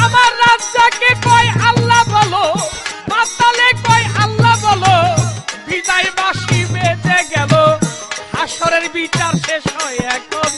আমার রাজ্জাকে কয় আল্লাহ বলো, মাতালে কয় আল্লাহ বলো, বিদায় বাসি বেজে গেল। হাসরের বিচার শেষ হয় এখন